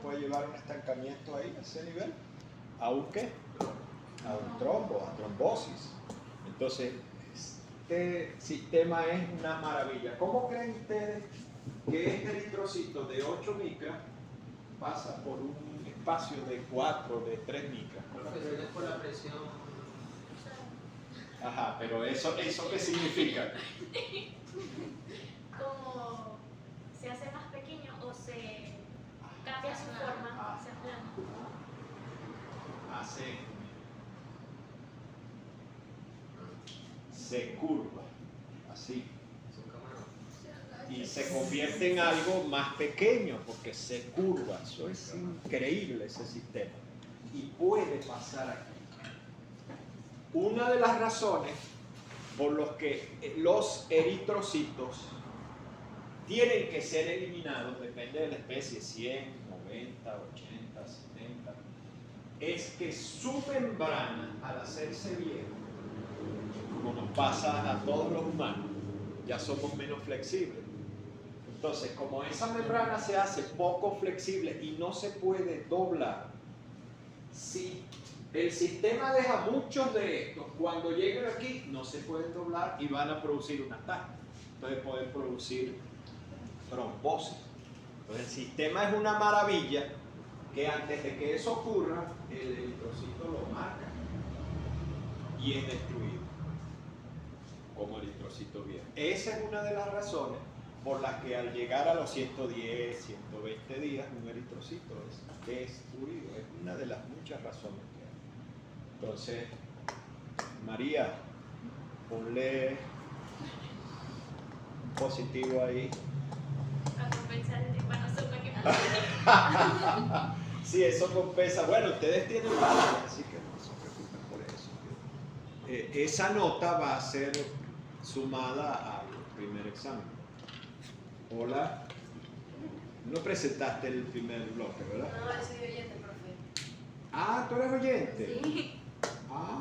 puede llevar a un estancamiento ahí, a ese nivel. ¿A un qué? A un trombo, a trombosis. Entonces, este sistema es una maravilla. ¿Cómo creen ustedes que este eritrocito de 8 micras pasa por un espacio de 4, de 3 micras? Profesor, es por la presión. Ajá, pero ¿eso qué significa? Como se hace más pequeño o se cambia su forma, se aplana. Se curva, así, Son camarones. y se convierte en algo más pequeño porque se curva. Eso es increíble, ese sistema, y puede pasar aquí. Una de las razones por las que los eritrocitos tienen que ser eliminados, depende de la especie, 100, 90, 80, 70, es que su membrana, al hacerse viejo, como nos pasa a todos los humanos, ya somos menos flexibles. Entonces, como esa membrana se hace poco flexible y no se puede doblar, si el sistema deja muchos de estos, cuando lleguen aquí no se pueden doblar y van a producir un ataque. Entonces pueden producir trombosis. Entonces el sistema es una maravilla, que antes de que eso ocurra, el eritrocito lo marca y es destruido como eritrocito viejo. Esa es una de las razones por las que al llegar a los 110, 120 días, un eritrocito es destruido. Es una de las muchas razones que hay. Entonces, María, ponle un positivo ahí. A compensar el bueno, supe que Sí, eso compensa. Bueno, ustedes tienen varias, así que no se preocupen por eso. Esa nota va a ser sumada al primer examen. Hola. No presentaste el primer bloque, ¿verdad? No, soy oyente, profe. Ah, ¿tú eres oyente? Sí. Ah.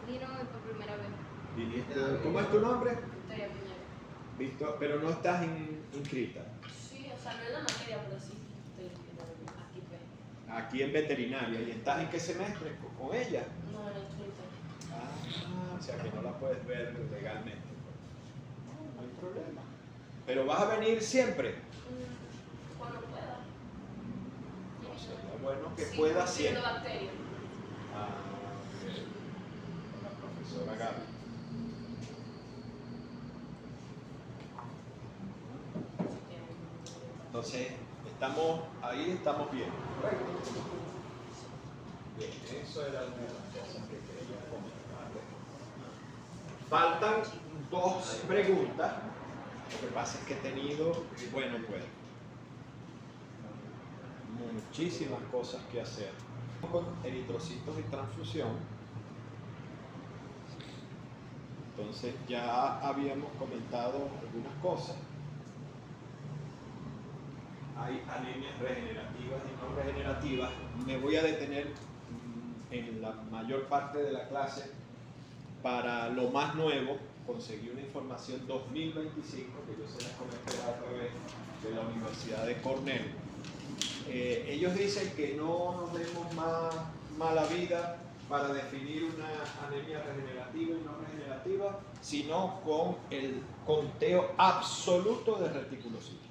Vino hoy por primera vez. Viniste. ¿Cómo es tu nombre? Victoria Piñera. Visto, pero no estás inscrita. Sí, o sea, no es la materia, pero sí estoy inscrita aquí, pues. Aquí en veterinaria. ¿Y estás en qué semestre con ella? No, no inscrita. Ah, o sea que no la puedes ver legalmente. No hay problema. Pero vas a venir siempre. Cuando pueda. No, sería bueno que Sí, pueda estoy siempre. viendo bacterias. Ah, ok. Con la profesora Gaby. Entonces, estamos bien. Correcto. Bien, eso era una de las cosas que quería comentarles. Faltan 2 preguntas. Lo que pasa es que he tenido, bueno, pues, muchísimas cosas que hacer. Con eritrocitos y transfusión. Entonces, ya habíamos comentado algunas cosas. Hay anemias regenerativas y no regenerativas. Me voy a detener en la mayor parte de la clase para lo más nuevo. Conseguí una información 2025 que yo se las comenté a través de la Universidad de Cornell. Ellos dicen que no nos demos más mala vida para definir una anemia regenerativa y no regenerativa, sino con el conteo absoluto de reticulocitos.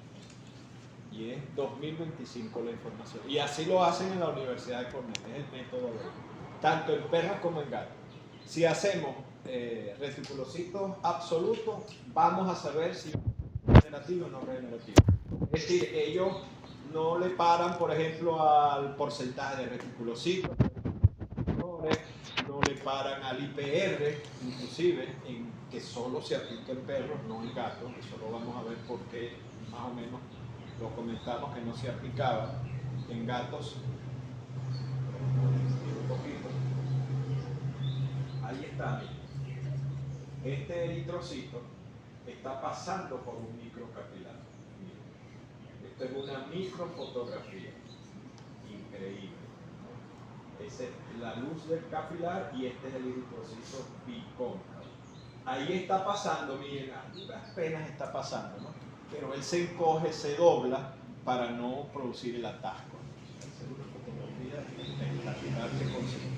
Y es 2025 la información. Y así lo hacen en la Universidad de Cornell, es el método de tanto en perros como en gatos. Si hacemos reticulocitos absolutos, vamos a saber si es regenerativo o no regenerativo. Es decir, ellos no le paran, por ejemplo, al porcentaje de reticulocitos, no le paran al IPR, inclusive, en que solo se aplica en perros, no en gatos. Eso lo vamos a ver porque más o menos lo comentamos que no se aplicaba en gatos. Un poquito. Ahí está. Este eritrocito está pasando por un microcapilar. Esto es una microfotografía. Increíble. Esa es la luz del capilar y este es el eritrocito bicóncavo. Ahí está pasando, miren, apenas está pasando, ¿no? Pero él se encoge, se dobla para no producir el atasco. Hacer una fotografía espectacular que conseguí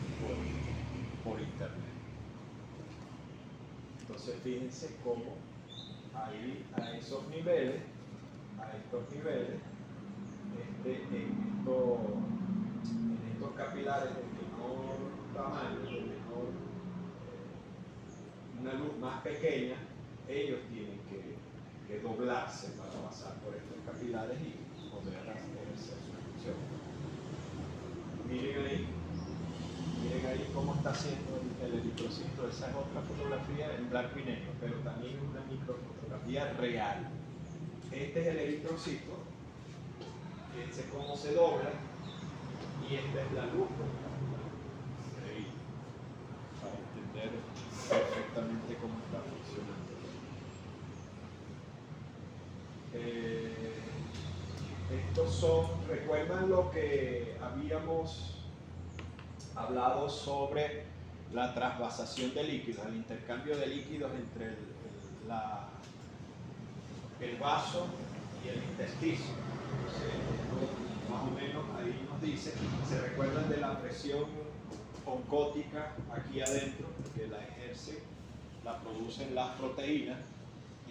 por internet. Entonces fíjense cómo ahí a esos niveles, a estos niveles, en estos capilares de menor tamaño, de menor, una luz más pequeña, ellos tienen que doblarse para pasar por estos capilares y poder hacer su función. Miren ahí cómo está haciendo el eritrocito. Esa es otra fotografía en blanco y negro, pero también una microfotografía real. Este es el eritrocito, fíjense cómo se dobla, y esta es la luz. Increíble, para entender perfectamente cómo está funcionando. Estos son, ¿recuerdan lo que habíamos hablado sobre la trasvasación de líquidos, el intercambio de líquidos entre el vaso y el intersticio? Entonces, más o menos ahí nos dice, se recuerdan de la presión oncótica aquí adentro, que la ejerce, la producen las proteínas,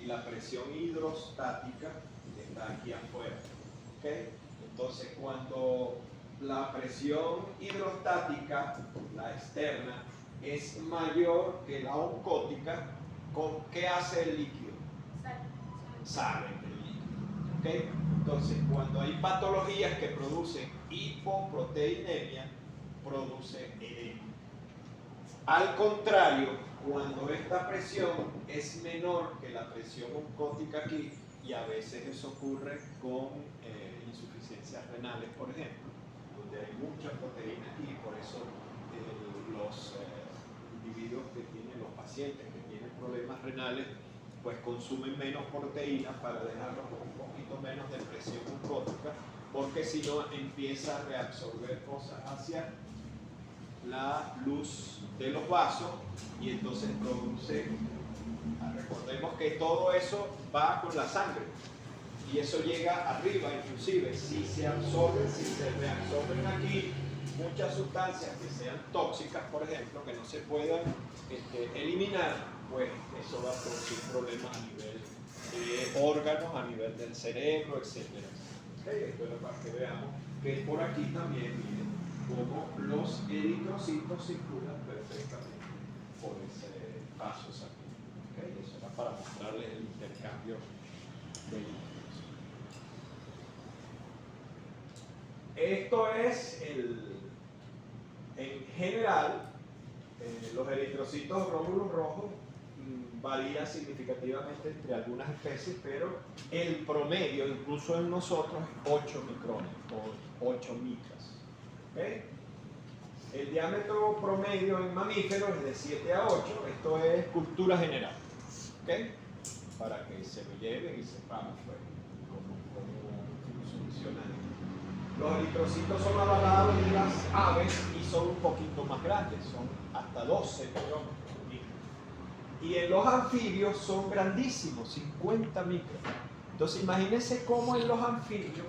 y la presión hidrostática está aquí afuera. ¿Okay? Entonces, cuando la presión hidrostática, la externa, es mayor que la oncótica, ¿qué hace el líquido? Sale del líquido. ¿Okay? Entonces, cuando hay patologías que producen hipoproteinemia, produce edema. Al contrario, cuando esta presión es menor que la presión oncótica aquí, y a veces eso ocurre con insuficiencias renales, por ejemplo, donde hay mucha proteína aquí, por eso los individuos que tienen, los pacientes que tienen problemas renales, pues consumen menos proteína para dejarlos con un poquito menos de presión oncótica, porque si no empieza a reabsorber cosas hacia la luz de los vasos y entonces produce, recordemos que todo eso va con la sangre y eso llega arriba, inclusive si se absorben, si se reabsorben aquí muchas sustancias que sean tóxicas, por ejemplo, que no se puedan eliminar, pues eso va a producir problemas a nivel de órganos, a nivel del cerebro, etc. ¿Okay? Esto es para que veamos que por aquí también, miren, cómo los eritrocitos circulan perfectamente por ese pasos aquí. ¿Okay? Eso era para mostrarles el intercambio de líquidos. Esto es en general, los eritrocitos rómulos rojos varía significativamente entre algunas especies, pero el promedio, incluso en nosotros, es 8 micrones o 8 micras. ¿Okay? El diámetro promedio en mamíferos es de 7 a 8, esto es cultura general. ¿Okay? Para que se lo lleven y sepamos pues, cómo funciona. Los eritrocitos son avalados en las aves y son un poquito más grandes, son hasta 12 micrones. Y en los anfibios son grandísimos, 50 micras. Entonces imagínense cómo en los anfibios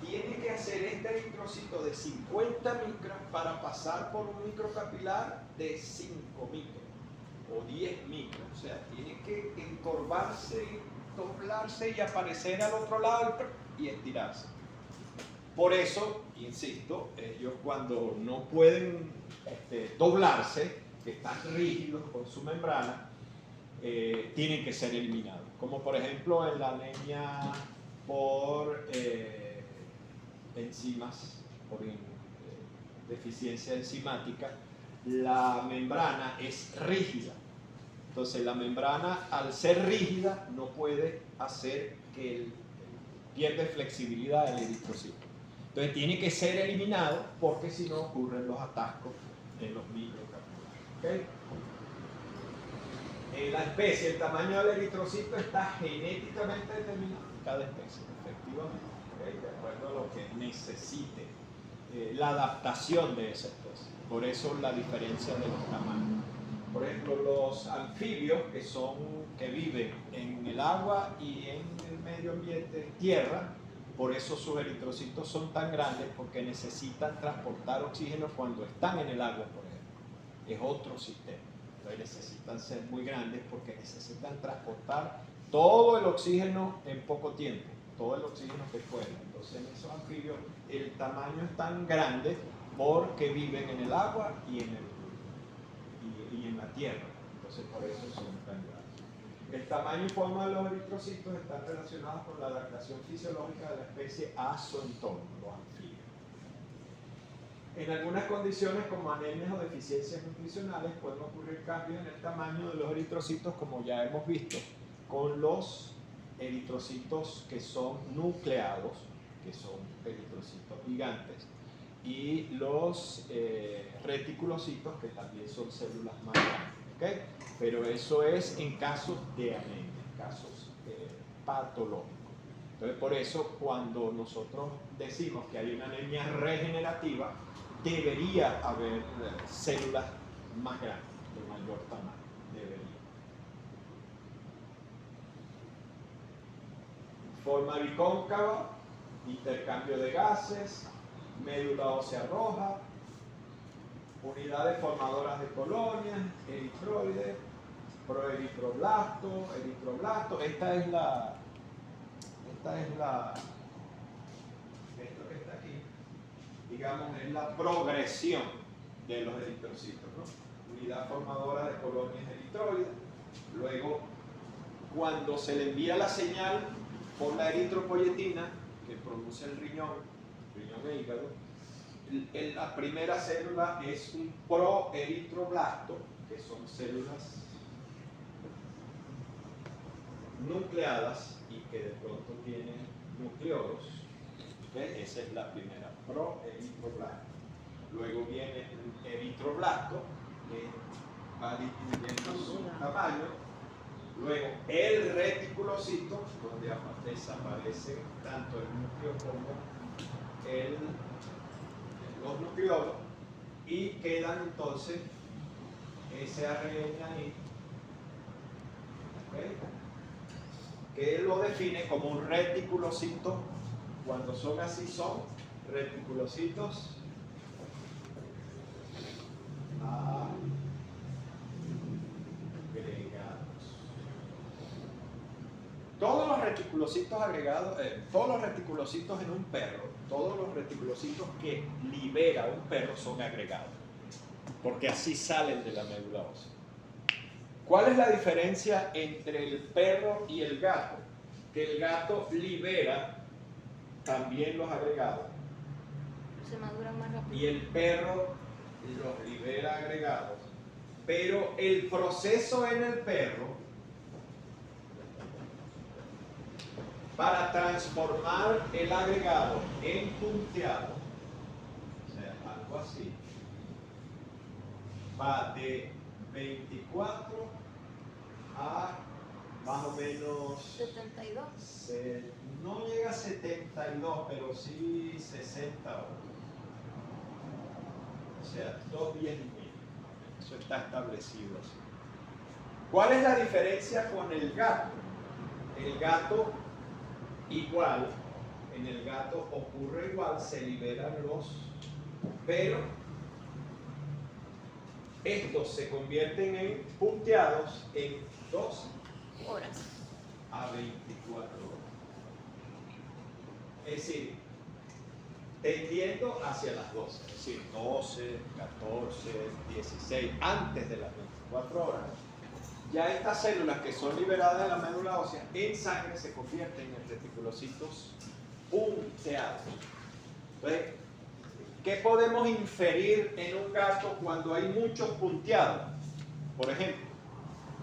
tiene que hacer este eritrocito de 50 micras para pasar por un microcapilar de 5 micras o 10 micras. O sea, tiene que encorvarse, doblarse y aparecer al otro lado y estirarse. Por eso, insisto, ellos cuando no pueden doblarse, que están rígidos con su membrana, tienen que ser eliminados. Como por ejemplo en la anemia por enzimas, por deficiencia enzimática, la membrana es rígida. Entonces la membrana, al ser rígida, no puede hacer que pierde flexibilidad el eritrocito. Entonces tiene que ser eliminado porque si no ocurren los atascos en los microcapilares. ¿Okay? La especie, el tamaño del eritrocito está genéticamente determinado en cada especie, efectivamente, ¿okay? De acuerdo a lo que necesite la adaptación de esa especie. Por eso la diferencia de los tamaños. Por ejemplo, los anfibios que viven en el agua y en el medio ambiente, tierra, Por eso sus eritrocitos son tan grandes, porque necesitan transportar oxígeno cuando están en el agua, por ejemplo. Es otro sistema. Entonces necesitan ser muy grandes porque necesitan transportar todo el oxígeno en poco tiempo, todo el oxígeno que puedan. Entonces en esos anfibios el tamaño es tan grande porque viven en el agua y en la tierra. Entonces por eso son tan grandes. El tamaño y forma de los eritrocitos están relacionados con la adaptación fisiológica de la especie a su entorno, los anfibios. En algunas condiciones como anemias o deficiencias nutricionales pueden ocurrir cambios en el tamaño de los eritrocitos, como ya hemos visto, con los eritrocitos que son nucleados, que son eritrocitos gigantes, y los reticulocitos, que también son células más grandes. ¿Okay? Pero eso es en casos de anemia, casos patológicos. Entonces, por eso, cuando nosotros decimos que hay una anemia regenerativa, debería haber células más grandes, de mayor tamaño. Debería. Forma bicóncava, intercambio de gases, médula ósea roja, unidades formadoras de colonias, eritroides, proeritroblasto, eritroblasto. Esta es esto que está aquí, digamos, es la progresión de los eritrocitos, ¿no? Unidad formadora de colonias eritroides. Luego, cuando se le envía la señal por la eritropoyetina, que produce el riñón e hígado, la primera célula es un proeritroblasto, que son células nucleadas y que de pronto tienen nucleolos. ¿Okay? Esa es la primera, proeritroblasto. Luego viene el eritroblasto, que va disminuyendo su tamaño. Luego el reticulocito, donde desaparece tanto el núcleo como los nucleolos, y quedan entonces ese ARN ahí, ¿okay? Que lo define como un reticulocito. Cuando son así, son reticulocitos agregados. Todos los reticulocitos agregados, todos los reticulocitos en un perro, todos los reticulocitos que libera un perro son agregados, porque así salen de la médula ósea. ¿Cuál es la diferencia entre el perro y el gato? Que el gato libera también los agregados. Se maduran más rápido. Y el perro los libera agregados. Pero el proceso en el perro para transformar el agregado en punteado, o sea, algo así, va de 24 a más o menos 72. No llega a 72, pero sí 60 horas. O sea, 2 días y medio. Eso está establecido así. ¿Cuál es la diferencia con el gato? El gato igual, en el gato ocurre igual, se liberan pero estos se convierten en punteados en 2 Horas. a 24 horas. Es decir, tendiendo hacia las 12, es decir, 12, 14, 16, antes de las 24 horas. Ya estas células que son liberadas de la médula ósea en sangre se convierten en reticulocitos punteados. Entonces, ¿qué podemos inferir en un gato cuando hay muchos punteados? Por ejemplo,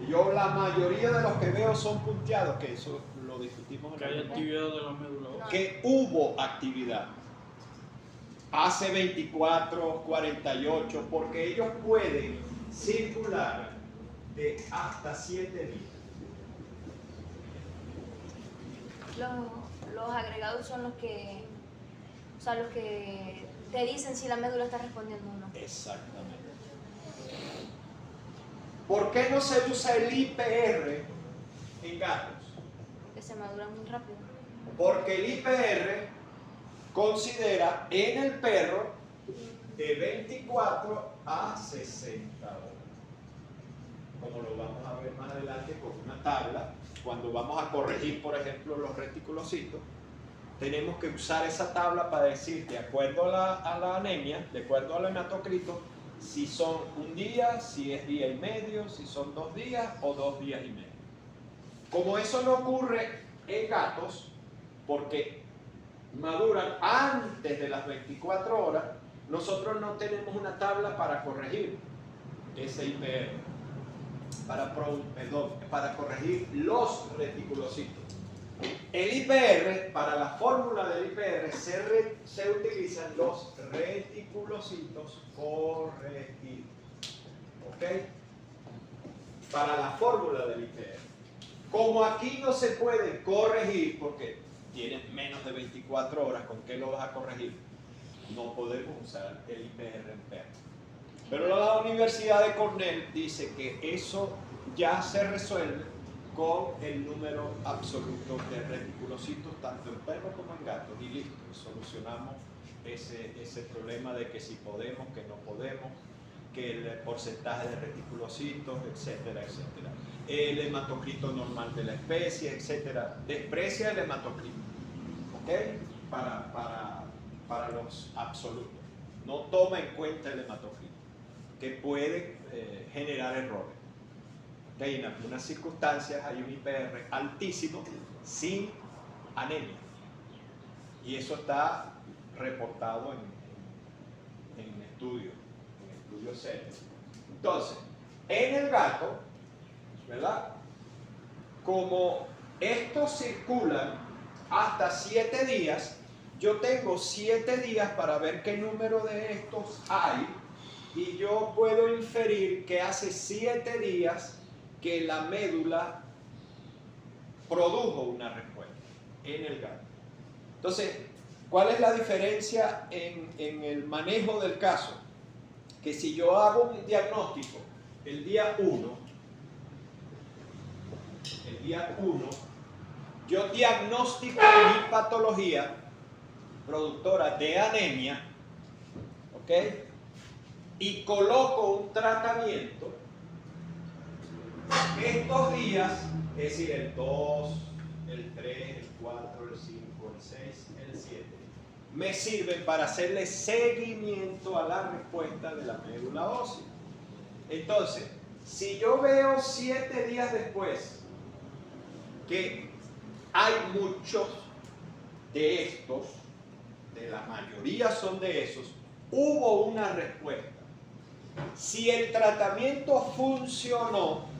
yo la mayoría de los que veo son punteados, que eso lo discutimos en Que hay el actividad de la médula ósea. que hubo actividad hace 24, 48, porque ellos pueden circular de hasta 7 días. Los agregados son los que te dicen si la médula está respondiendo o no. Exactamente. ¿Por qué no se usa el IPR en gatos? Que se maduran muy rápido. Porque el IPR considera en el perro de 24 a 60 horas. Como lo vamos a ver más adelante con una tabla, cuando vamos a corregir, por ejemplo, los reticulocitos, tenemos que usar esa tabla para decir, de acuerdo a la anemia, de acuerdo al hematocrito, si son un día, si es día y medio, si son 2 días o 2 días y medio. Como eso no ocurre en gatos, porque maduran antes de las 24 horas, nosotros no tenemos una tabla para corregir ese IPR, para corregir los reticulocitos. El IPR, para la fórmula del IPR, se utilizan los reticulocitos corregidos. ¿Ok? Para la fórmula del IPR. Como aquí no se puede corregir, porque tienen menos de 24 horas, ¿con qué lo vas a corregir? No podemos usar el IPR en perro. Pero la Universidad de Cornell dice que eso ya se resuelve con el número absoluto de reticulocitos, tanto en perros como en gatos, y listo, solucionamos ese problema de que si podemos, que no podemos, que el porcentaje de reticulocitos, etcétera, etcétera. El hematocrito normal de la especie, etcétera. Desprecia el hematocrito, ¿ok? Para los absolutos. No toma en cuenta el hematocrito, que puede generar errores. En algunas circunstancias hay un IPR altísimo sin anemia. Y eso está reportado en estudios serios. Entonces, en el gato, ¿verdad? Como estos circulan hasta 7 días, yo tengo 7 días para ver qué número de estos hay y yo puedo inferir que hace 7 días que la médula produjo una respuesta en el gato. Entonces, ¿cuál es la diferencia en el manejo del caso? Que si yo hago un diagnóstico el día 1, yo diagnostico mi patología productora de anemia, ¿ok? Y coloco un tratamiento. Estos días, es decir, el 2, el 3, el 4, el 5, el 6, el 7, me sirven para hacerle seguimiento a la respuesta de la médula ósea. Entonces, si yo veo 7 días después que hay muchos de estos, de la mayoría son de esos, hubo una respuesta. Si el tratamiento funcionó,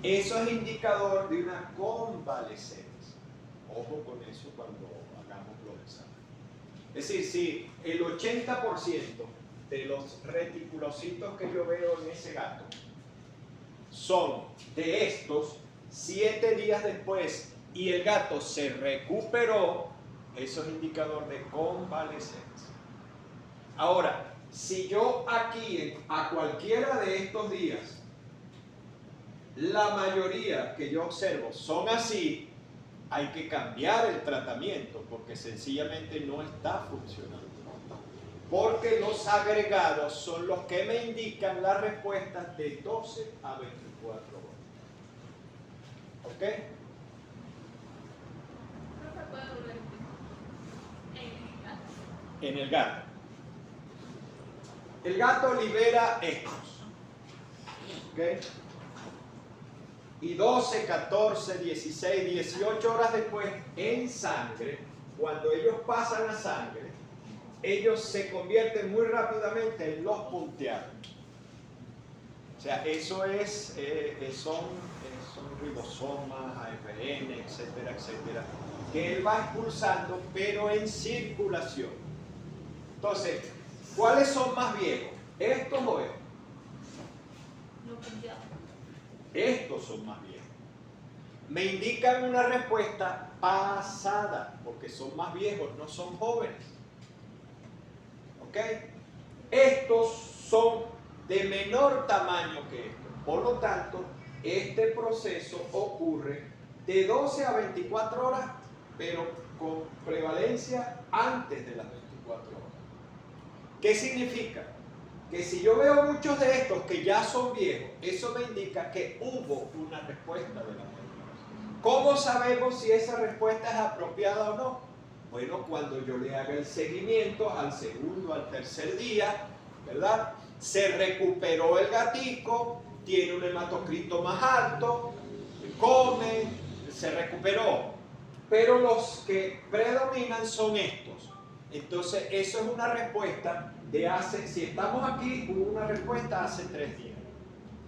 eso es indicador de una convalescencia. Ojo con eso cuando hagamos los exámenes. Es decir, si el 80% de los reticulocitos que yo veo en ese gato son de estos, 7 días después y el gato se recuperó, eso es indicador de convalescencia. Ahora, si yo aquí, a cualquiera de estos días, la mayoría que yo observo son así, hay que cambiar el tratamiento porque sencillamente no está funcionando. Porque los agregados son los que me indican la respuesta de 12 a 24 horas. ¿Ok? ¿Profe, puede volver? En el gato. El gato libera estos. ¿Ok? Y 12, 14, 16, 18 horas después, en sangre, cuando ellos pasan a sangre, ellos se convierten muy rápidamente en los punteados. O sea, eso es, son ribosomas, ARN, etcétera, etcétera, que él va expulsando, pero en circulación. Entonces, ¿cuáles son más viejos? ¿Estos o estos? No punteado. Estos son más viejos. Me indican una respuesta pasada, porque son más viejos, no son jóvenes. ¿Ok? Estos son de menor tamaño que estos. Por lo tanto, este proceso ocurre de 12 a 24 horas, pero con prevalencia antes de las 24 horas. ¿Qué significa? Que si yo veo muchos de estos que ya son viejos, eso me indica que hubo una respuesta de la médula. ¿Cómo sabemos si esa respuesta es apropiada o no? Bueno, cuando yo le haga el seguimiento al segundo, al tercer día, ¿verdad? Se recuperó el gatico, tiene un hematocrito más alto, come, se recuperó. Pero los que predominan son estos. Entonces, eso es una respuesta de hace, si estamos aquí, hubo una respuesta hace 3 días.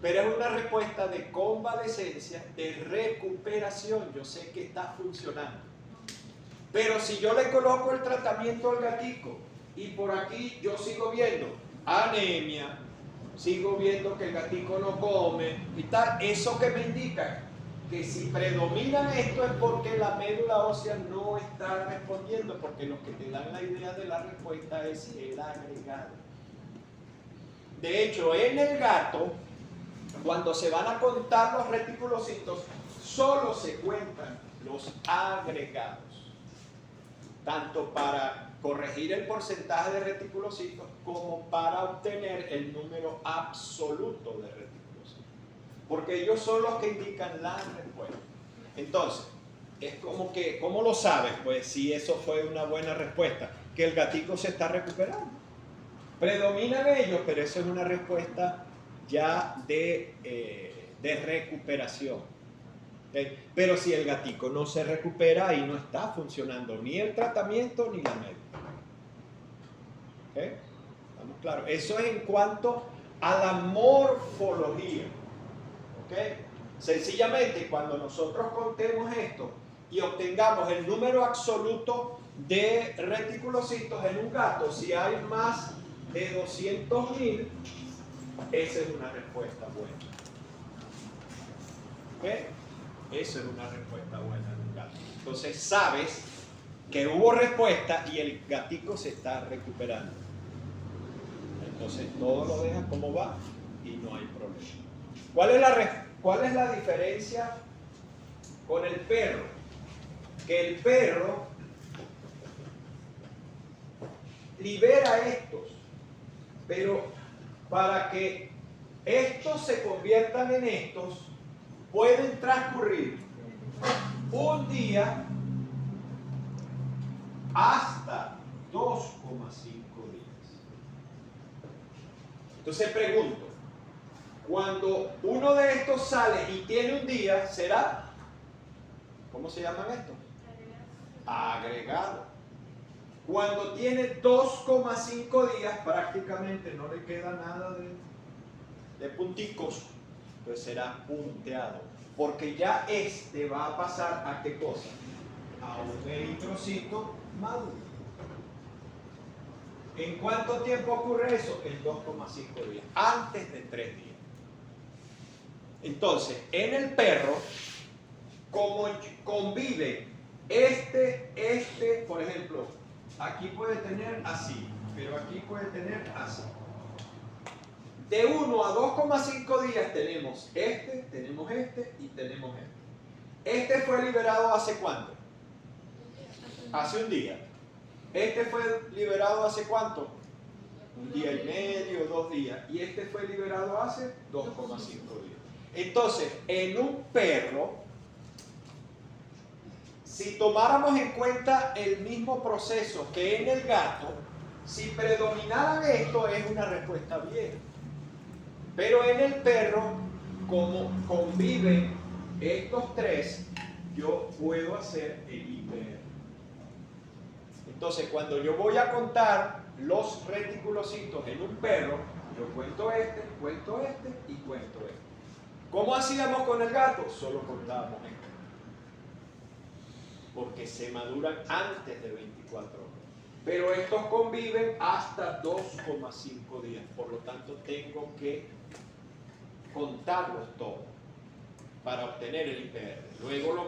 Pero es una respuesta de convalescencia, de recuperación. Yo sé que está funcionando. Pero si yo le coloco el tratamiento al gatico y por aquí yo sigo viendo anemia, sigo viendo que el gatico no come y tal, eso que me indica que si predominan esto es porque la médula ósea no está respondiendo, porque lo que te dan la idea de la respuesta es el agregado. De hecho, en el gato, cuando se van a contar los reticulocitos, solo se cuentan los agregados, tanto para corregir el porcentaje de reticulocitos como para obtener el número absoluto de reticulocitos. Porque ellos son los que indican la respuesta. Entonces, es como que, ¿cómo lo sabes? Pues si eso fue una buena respuesta, que el gatico se está recuperando. Predominan ellos, pero eso es una respuesta ya de recuperación. ¿Okay? Pero si el gatico no se recupera, ahí no está funcionando ni el tratamiento ni la médula. ¿Okay? ¿Estamos claros? Eso es en cuanto a la morfología. ¿Okay? Sencillamente, cuando nosotros contemos esto y obtengamos el número absoluto de reticulocitos en un gato, si hay más de 200.000, esa es una respuesta buena. ¿Okay? Esa es una respuesta buena en un gato. Entonces sabes que hubo respuesta y el gatico se está recuperando. Entonces todo lo dejas como va y no hay problema. ¿Cuál es la diferencia con el perro? Que el perro libera estos, pero para que estos se conviertan en estos, pueden transcurrir un día hasta 2,5 días. Entonces pregunto, cuando uno de estos sale y tiene un día, ¿será? ¿Cómo se llaman estos? Agregado. Cuando tiene 2,5 días, prácticamente no le queda nada de punticos, pues será punteado. Porque ya este va a pasar a ¿qué cosa? A un eritrocito maduro. ¿En cuánto tiempo ocurre eso? En 2,5 días, antes de 3 días. Entonces, en el perro, como convive por ejemplo, aquí puede tener así, pero aquí puede tener así. De 1 a 2,5 días tenemos tenemos y tenemos este. Este fue liberado ¿hace cuánto? Hace un día. Este fue liberado ¿hace cuánto? Un día y medio, 2 días. Y este fue liberado hace 2,5 días. Entonces, en un perro, si tomáramos en cuenta el mismo proceso que en el gato, si predominaran esto, es una respuesta bien. Pero en el perro, como conviven estos tres, yo puedo hacer el IPR. Entonces, cuando yo voy a contar los reticulocitos en un perro, yo cuento este y cuento este. ¿Cómo hacíamos con el gato? Solo contábamos este. Porque se maduran antes de 24 horas. Pero estos conviven hasta 2,5 días. Por lo tanto, tengo que contarlos todos para obtener el IPR. Luego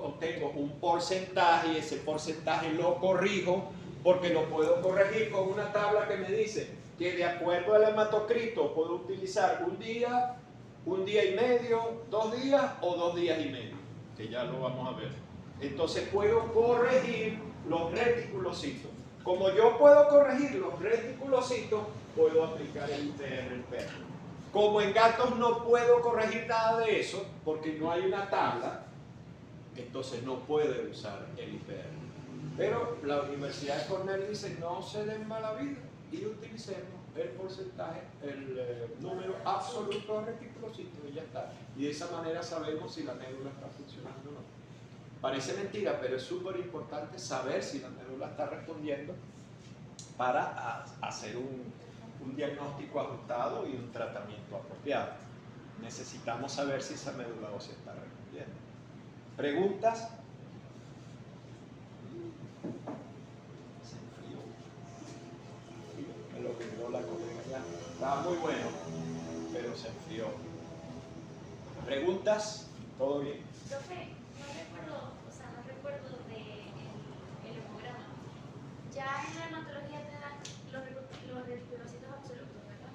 obtengo un porcentaje y ese porcentaje lo corrijo porque lo puedo corregir con una tabla que me dice que de acuerdo al hematocrito puedo utilizar un día y medio, 2 días o 2 días y medio, que ya lo vamos a ver. Entonces puedo corregir los reticulocitos. Como yo puedo corregir los reticulocitos, puedo aplicar el IPR en perro. Como en gatos no puedo corregir nada de eso, porque no hay una tabla, entonces no puede usar el IPR. Pero la Universidad de Cornell dice, no se den mala vida y utilicemos el porcentaje, el número absoluto de reticulocitos y ya está. Y de esa manera sabemos si la médula está funcionando o no. Parece mentira, pero es súper importante saber si la médula está respondiendo para hacer un diagnóstico ajustado y un tratamiento apropiado. Necesitamos saber si esa médula ósea está respondiendo. ¿Preguntas? Se enfrió. Me lo brindó la colega ya. Estaba muy bueno, pero se enfrió. ¿Preguntas? ¿Todo bien? Profe, no recuerdo del hemograma. Ya en la hematología te dan los reticulocitos absolutos, ¿verdad?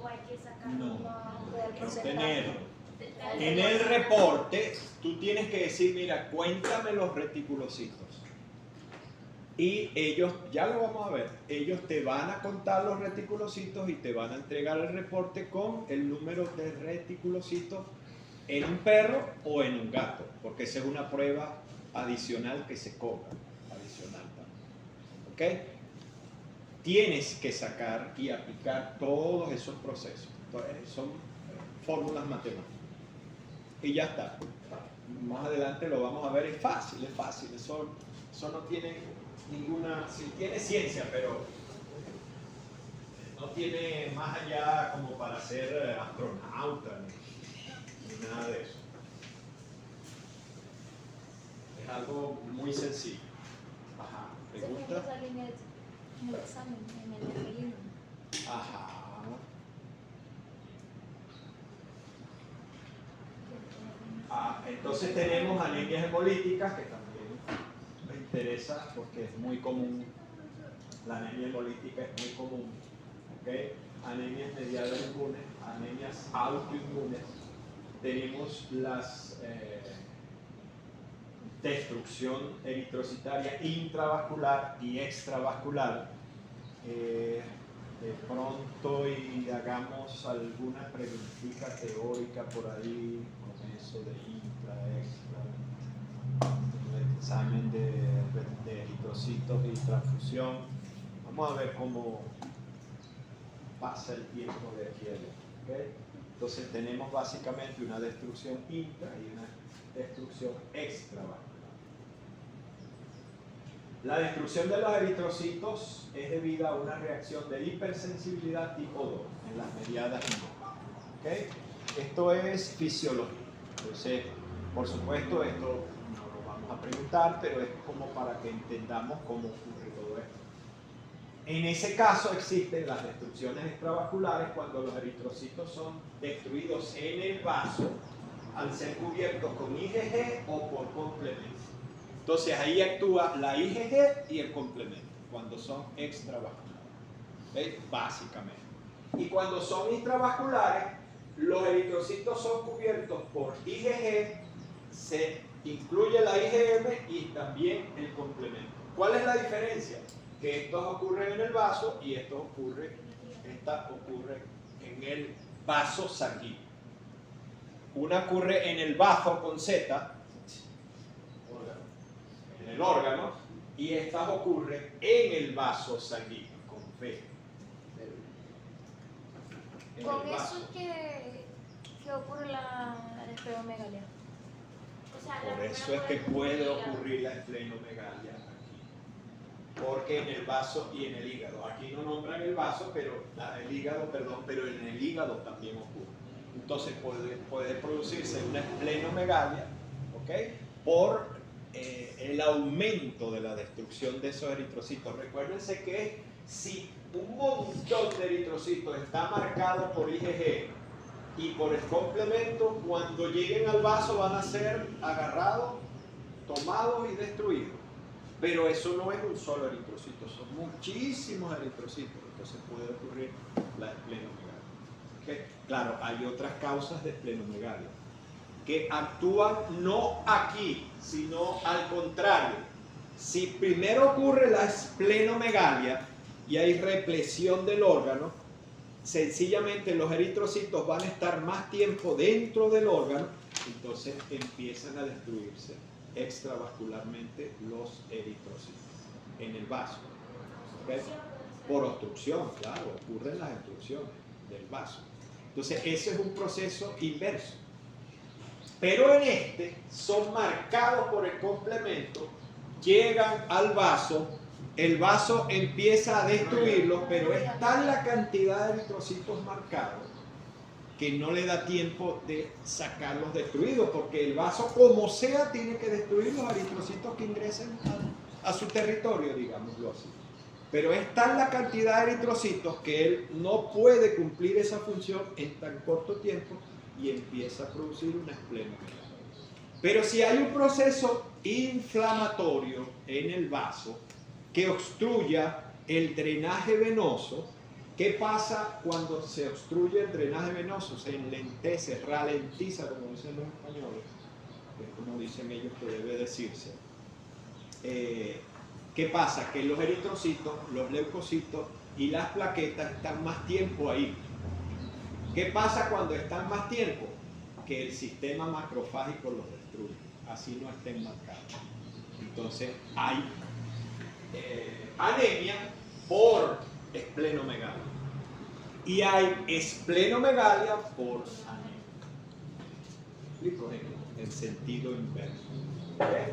¿O hay que sacarlo? No tenerlo. En el reporte, tú tienes que decir, mira, cuéntame los reticulocitos. Y ellos, ya lo vamos a ver, ellos te van a contar los reticulocitos y te van a entregar el reporte con el número de reticulocitos en un perro o en un gato, porque esa es una prueba adicional que se cobra, adicional también. ¿Ok? Tienes que sacar y aplicar todos esos procesos. Entonces, son fórmulas matemáticas. Y ya está. Más adelante lo vamos a ver, es fácil. Eso no tiene ninguna, sí tiene ciencia, pero no tiene más allá como para ser astronauta. Nada de eso. Es algo muy sencillo. Ajá. ¿Pregunta? En el examen, en el felino. Ajá. Entonces tenemos anemias hemolíticas, que también me interesa porque es muy común. La anemia hemolítica es muy común. ¿Okay? Anemias mediadas inmunes, anemias autoinmunes. Tenemos las destrucción eritrocitaria intravascular y extravascular. De pronto y hagamos alguna preguntita teórica por ahí con eso de intra, extra, el examen de eritrocitos y transfusión. Vamos a ver cómo pasa el tiempo de aquí a allá. ¿Okay? Entonces tenemos básicamente una destrucción intra y una destrucción extravascular. La destrucción de los eritrocitos es debida a una reacción de hipersensibilidad tipo 2 en las mediadas inmunes. ¿Okay? Esto es fisiología. Entonces, por supuesto, esto no lo vamos a preguntar, pero es como para que entendamos cómo ocurre todo esto. En ese caso existen las destrucciones extravasculares cuando los eritrocitos son destruidos en el vaso al ser cubiertos con IgG o por complemento. Entonces ahí actúa la IgG y el complemento cuando son extravasculares. ¿Veis? Básicamente. Y cuando son intravasculares, los eritrocitos son cubiertos por IgG, se incluye la IgM y también el complemento. ¿Cuál es la diferencia? Que estos ocurren en el vaso y esta ocurre en el vaso sanguíneo. Una ocurre en el bazo con Z, en el órgano, y esta ocurre en el vaso sanguíneo con V. Con eso es que ocurre la esplenomegalia. O sea, Por eso es que puede ocurrir la esplenomegalia aquí. Porque en el vaso y en el hígado. Aquí no nombran el vaso, pero el hígado, perdón, pero en el hígado también ocurre. Entonces puede producirse una esplenomegalia, ¿ok? Por el aumento de la destrucción de esos eritrocitos. Recuérdense que si un montón de eritrocitos está marcado por IgG y por el complemento, cuando lleguen al vaso van a ser agarrados, tomados y destruidos. Pero eso no es un solo eritrocito, son muchísimos eritrocitos, entonces puede ocurrir la esplenomegalia. ¿Okay? Claro, hay otras causas de esplenomegalia. que actúan no aquí, sino al contrario. Si primero ocurre la esplenomegalia y hay represión del órgano, sencillamente los eritrocitos van a estar más tiempo dentro del órgano, entonces empiezan a destruirse extravascularmente los eritrocitos en el vaso. ¿Okay? Por obstrucción, claro, ocurren las obstrucciones del vaso. Entonces ese es un proceso inverso. Pero en este son marcados por el complemento, llegan al vaso, el vaso empieza a destruirlos, pero es tal la cantidad de eritrocitos marcados que no le da tiempo de sacarlos destruidos, porque el vaso, como sea, tiene que destruir los eritrocitos que ingresen a su territorio, digámoslo así. Pero es tal la cantidad de eritrocitos que él no puede cumplir esa función en tan corto tiempo y empieza a producir una esplenomegalia. Pero si hay un proceso inflamatorio en el vaso que obstruya el drenaje venoso, ¿qué pasa cuando se obstruye el drenaje venoso? Se enlentece, ralentiza, como dicen los españoles, que es como dicen ellos que debe decirse. ¿Qué pasa? Que los eritrocitos, los leucocitos y las plaquetas están más tiempo ahí. ¿Qué pasa cuando están más tiempo? Que el sistema macrofágico los destruye, así no estén marcados. Entonces hay anemia por esplenomegalia y hay esplenomegalia por anemia. ¿Explico? En sentido inverso. ¿Okay?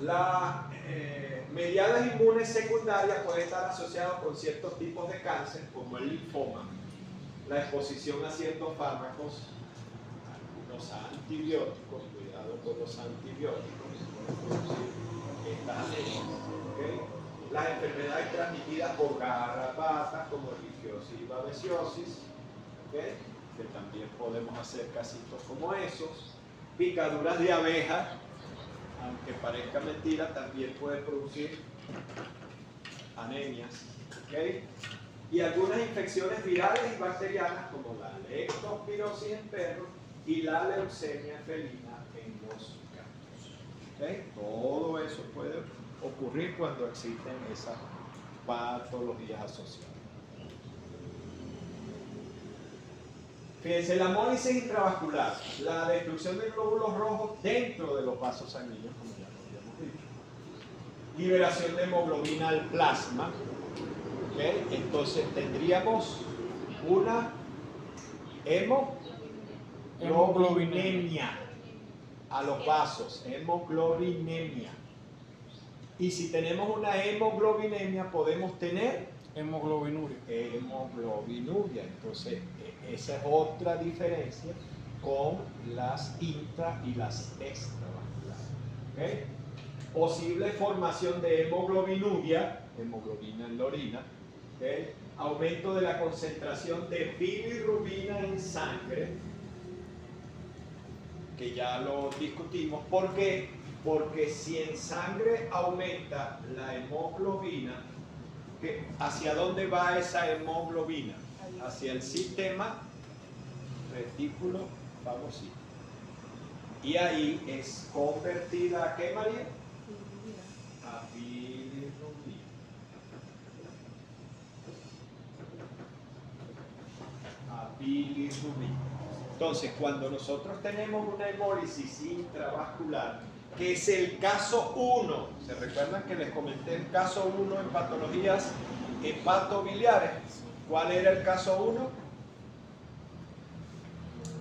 Las mediadas inmunes secundarias pueden estar asociadas con ciertos tipos de cáncer, como el linfoma, la exposición a ciertos fármacos, los antibióticos, cuidado con los antibióticos, pueden producir estas anemias. ¿Okay? Las enfermedades transmitidas por garrapatas, como erliquiosis y babesiosis, ¿okay? Que también podemos hacer casitos como esos, picaduras de abeja, aunque parezca mentira, también puede producir anemias, ¿okay? Y algunas infecciones virales y bacterianas como la leptospirosis en perros y la leucemia felina en los gatos. ¿Okay? Todo eso puede ocurrir cuando existen esas patologías asociadas. Fíjense, la hemólisis intravascular, la destrucción de glóbulos rojos dentro de los vasos sanguíneos, como ya lo habíamos dicho. Liberación de hemoglobina al plasma. ¿Okay? Entonces tendríamos una hemoglobinemia a los vasos, hemoglobinemia. Y si tenemos una hemoglobinemia podemos tener hemoglobinuria. Hemoglobinuria. Entonces esa es otra diferencia con las intra y las extravasculares. ¿Okay? Posible formación de hemoglobinuria, hemoglobina en la orina. ¿Okay? Aumento de la concentración de bilirrubina en sangre, que ya lo discutimos. ¿Por qué? Porque si en sangre aumenta la hemoglobina, ¿hacia dónde va esa hemoglobina? Hacia el sistema retículo fagocítico. Y ahí es convertida ¿a qué, María? A bilirrubina. A bilirrubina. Entonces, cuando nosotros tenemos una hemólisis intravascular, que es el caso 1, ¿se recuerdan que les comenté el caso 1 en patologías hepatobiliares? ¿Cuál era el caso 1?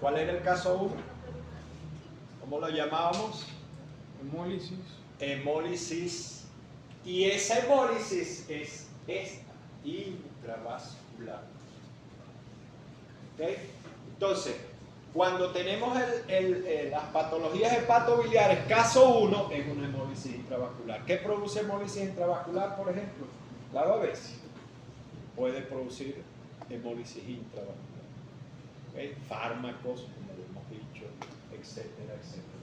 ¿Cuál era el caso 1? ¿Cómo lo llamábamos? Hemólisis. Hemólisis. Y esa hemólisis es esta, intravascular. ¿Okay? Entonces, cuando tenemos las patologías hepatobiliares, caso 1 es una hemólisis intravascular. ¿Qué produce hemólisis intravascular, por ejemplo? La babesia puede producir hemólisis intravascular. ¿Okay? Fármacos, como lo hemos dicho, etcétera, etcétera.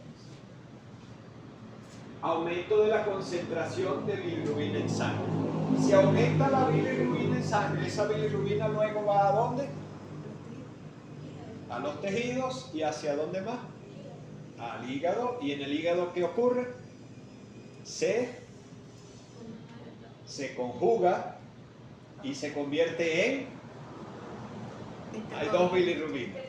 Aumento de la concentración de bilirrubina en sangre. Si aumenta la bilirrubina en sangre, esa bilirrubina luego va ¿a dónde? a los tejidos y ¿hacia dónde más? Al hígado. ¿Y en el hígado qué ocurre? Se conjuga y se convierte en... Hay dos bilirrubinas.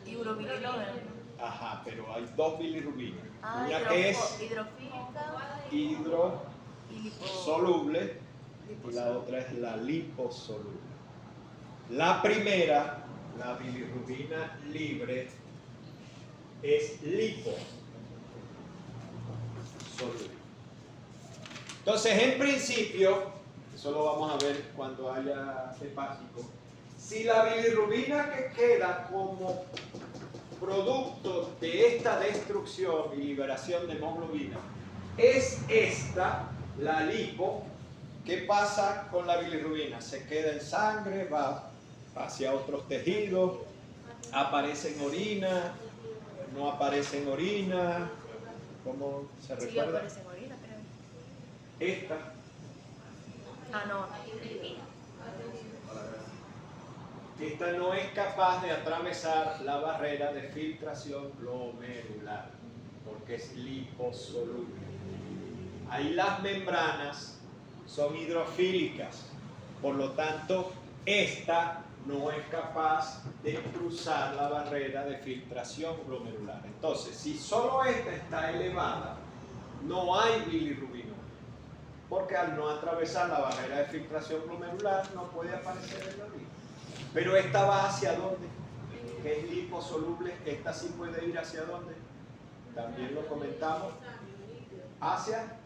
Y urobilirubina. Ajá, pero hay dos bilirrubinas. Ah, Una que es hidrofílica y hidrosoluble y la otra es la liposoluble. La primera, la bilirrubina libre, es liposoluble. Entonces, en principio, eso lo vamos a ver cuando haya hepático, si la bilirrubina que queda como producto de esta destrucción y liberación de hemoglobina es esta, la lipo, ¿qué pasa con la bilirrubina? Se queda en sangre, va hacia otros tejidos, aparece en orina, no aparece en orina, ¿cómo se sí, recuerda? aparece en orina, creo. Esta, Ah, no. esta no es capaz de atravesar la barrera de filtración glomerular, porque es liposoluble. Ahí las membranas son hidrofílicas, por lo tanto, esta no es capaz de cruzar la barrera de filtración glomerular. Entonces, si solo esta está elevada, no hay bilirrubina, porque al no atravesar la barrera de filtración glomerular no puede aparecer en la orina. Pero esta va hacia dónde, que es liposoluble, esta sí puede ir hacia dónde, también lo comentamos, hacia,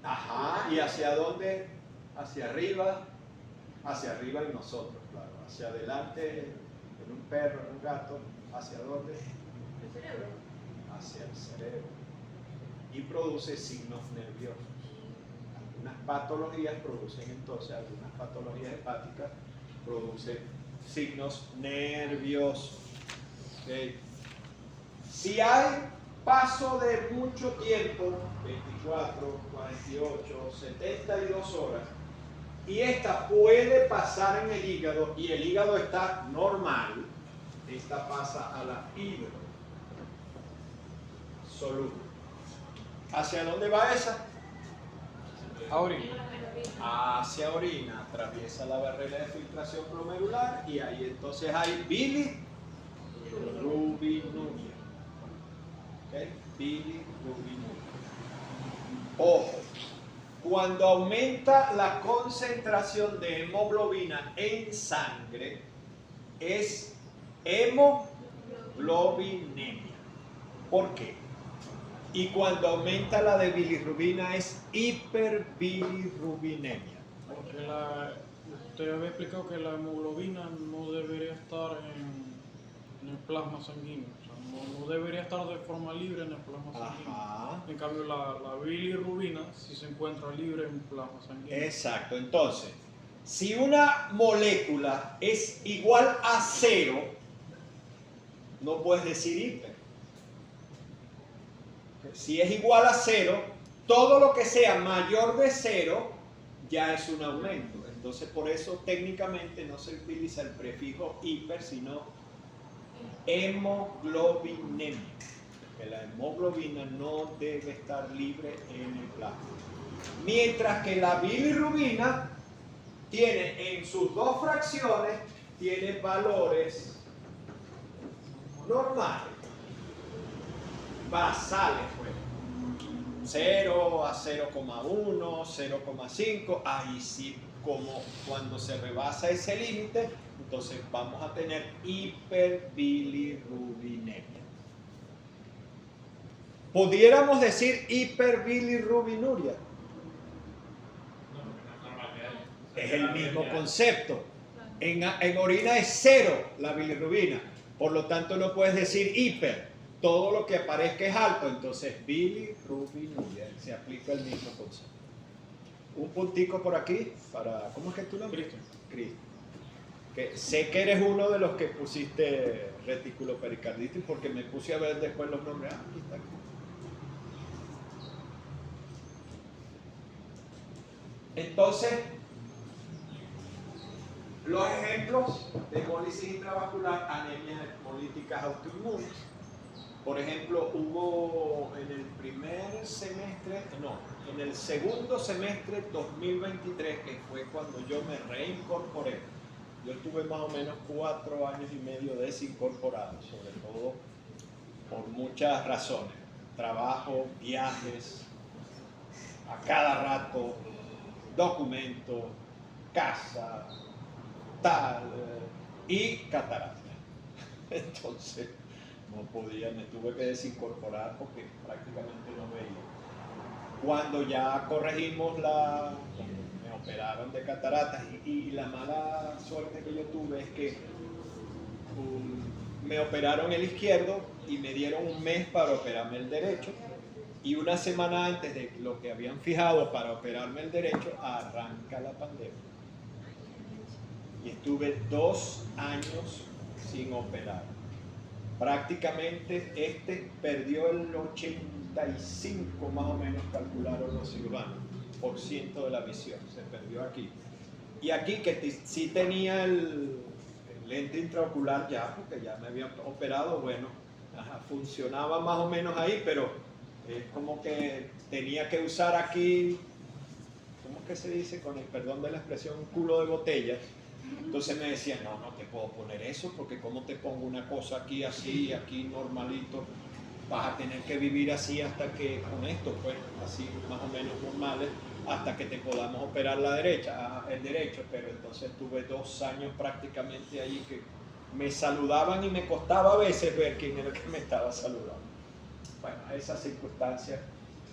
ajá, y hacia dónde, hacia arriba en nosotros, claro, hacia adelante en un perro, en un gato, hacia dónde, hacia el cerebro, y produce signos nerviosos. Algunas patologías producen entonces, algunas patologías hepáticas producen signos nerviosos. ¿Okay? Si hay paso de mucho tiempo, 24, 48, 72 horas, y esta puede pasar en el hígado y el hígado está normal, esta pasa a la hidrosoluble. ¿Hacia dónde va esa? A orina. Hacia orina, atraviesa la barrera de filtración glomerular y ahí entonces hay bilirrubinuria. ¿Okay? Bilirrubinuria. Ojo, cuando aumenta la concentración de hemoglobina en sangre, es hemoglobinemia. ¿Por qué? Y cuando aumenta la de bilirrubina es hiperbilirrubinemia. Porque usted había explicado que la hemoglobina no debería estar en el plasma sanguíneo. O sea, no debería estar de forma libre en el plasma sanguíneo. Ajá. En cambio, la bilirrubina sí se encuentra libre en plasma sanguíneo. Exacto. Entonces, si una molécula es igual a 0, no puedes decir hiper. Si es igual a 0, todo lo que sea mayor de 0 ya es un aumento. Entonces, por eso técnicamente no se utiliza el prefijo hiper, sino hemoglobinemia. Que la hemoglobina no debe estar libre en el plasma. Mientras que la bilirrubina tiene en sus dos fracciones, tiene valores normales, basales, pues. 0 a 0,1, 0,5, ahí sí, como cuando se rebasa ese límite, entonces vamos a tener hiperbilirrubinemia. ¿Pudiéramos decir hiperbilirrubinuria? Es el mismo concepto. En orina es 0 la bilirrubina, por lo tanto no puedes decir hiper. Todo lo que aparezca es alto, entonces bilirrubinuria, se aplica el mismo concepto. Un puntico por aquí para, ¿cómo es que tú lo llamas? Cristo. Que sé que eres uno de los que pusiste reticulopericarditis porque me puse a ver después los nombres. Ah, aquí está. Entonces, Los ejemplos de hemólisis intravascular, anemias hemolíticas autoinmunes. Por ejemplo, hubo en el primer semestre, no, en el segundo semestre 2023, que fue cuando yo me reincorporé. Yo estuve más o menos 4 años y medio desincorporado, sobre todo por muchas razones. Trabajo, viajes, a cada rato, documentos, casa, tal, y catarata. Entonces, no podía, me tuve que desincorporar porque prácticamente no veía. Cuando ya corregimos cuando me operaron de cataratas, y la mala suerte que yo tuve es que me operaron el izquierdo y me dieron un mes para operarme el derecho, y una semana antes de lo que habían fijado para operarme el derecho, arranca la pandemia. Y estuve 2 años sin operar. Prácticamente perdió el 85 más o menos, calcularon los cirujanos, por ciento de la visión, se perdió aquí. Y aquí que sí tenía el lente intraocular ya, porque ya me había operado, bueno, funcionaba más o menos ahí, pero es como que tenía que usar aquí, ¿cómo es que se dice? Con el perdón de la expresión, un culo de botella. Entonces me decían, no, no te puedo poner eso, porque como te pongo una cosa aquí así, aquí normalito, vas a tener que vivir así hasta que, con esto, pues, así más o menos normales, hasta que te podamos operar el derecho. Pero entonces tuve 2 años prácticamente allí que me saludaban y me costaba a veces ver quién era el que me estaba saludando. Bueno, esas circunstancias.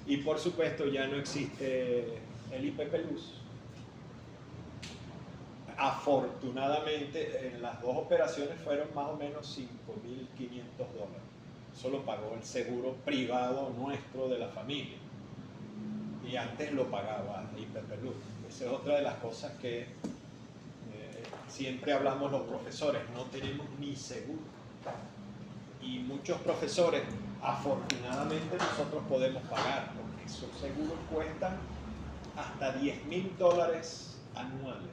Y por supuesto ya no existe el IPPLUS. Afortunadamente, en las 2 operaciones fueron más o menos $5.500. Eso lo pagó el seguro privado nuestro de la familia. Y antes lo pagaba el IPPLUS. Esa es otra de las cosas que siempre hablamos los profesores, no tenemos ni seguro. Y muchos profesores, afortunadamente, nosotros podemos pagar, porque esos seguros cuestan hasta $10.000 anuales.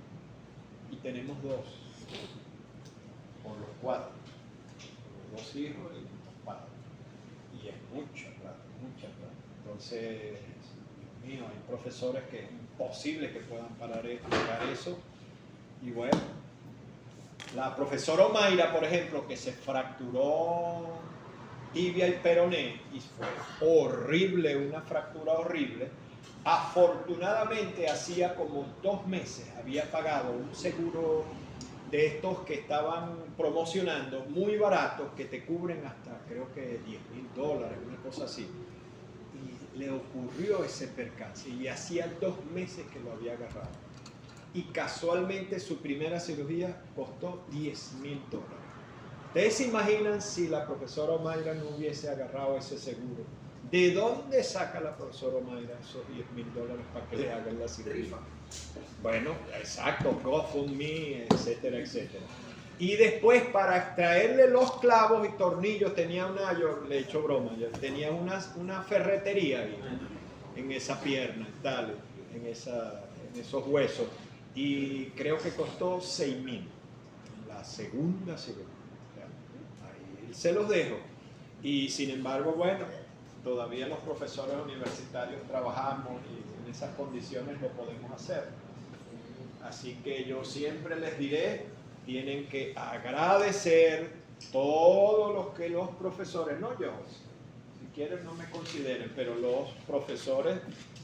Y tenemos 2, por los 4, 2 hijos y 2 padres. Y es mucha plata, mucha plata. Entonces, Dios mío, hay profesores que es imposible que puedan pagar eso. Y bueno, la profesora Omaira, por ejemplo, que se fracturó tibia y peroné, y fue horrible, una fractura horrible. Afortunadamente, hacía como 2 meses había pagado un seguro de estos que estaban promocionando, muy baratos, que te cubren hasta, creo que $10.000, una cosa así. Y le ocurrió ese percance, y hacía 2 meses que lo había agarrado. Y casualmente su primera cirugía costó $10.000. ¿Ustedes se imaginan si la profesora Omaira no hubiese agarrado ese seguro? ¿De dónde saca la profesora Omaira esos $10.000 para que le hagan la cirugía? Bueno, exacto, GoFundMe, etcétera, etcétera. Y después, para extraerle los clavos y tornillos, tenía yo le he hecho broma, yo tenía una ferretería ahí, en esa pierna, tal, en esos huesos. Y creo que costó $6.000. La segunda cirugía. Ahí se los dejo. Y sin embargo, bueno, todavía los profesores universitarios trabajamos y en esas condiciones lo podemos hacer. Así que yo siempre les diré, tienen que agradecer todo lo que los profesores, no yo, si quieren no me consideren, pero los profesores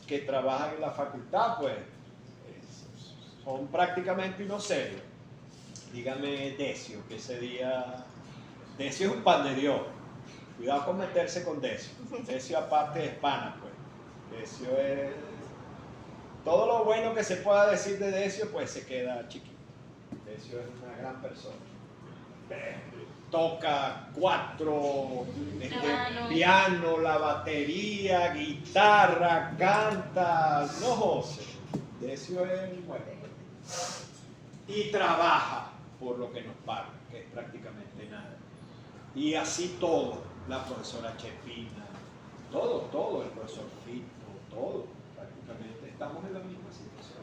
que trabajan en la facultad, pues, son prácticamente unos serios. Dígame Decio, que ese día, Decio es un pan de Dios. Cuidado con meterse con Decio. Decio aparte es pana, pues. Decio es... Todo lo bueno que se pueda decir de Decio, pues se queda chiquito. Decio es una gran persona. Toca 4, piano, la batería, guitarra, canta. No, José. Decio es bueno. Y trabaja por lo que nos pagan, que es prácticamente nada. Y así todo. La profesora Chepina, todo, el profesor Fito, todo, prácticamente estamos en la misma situación.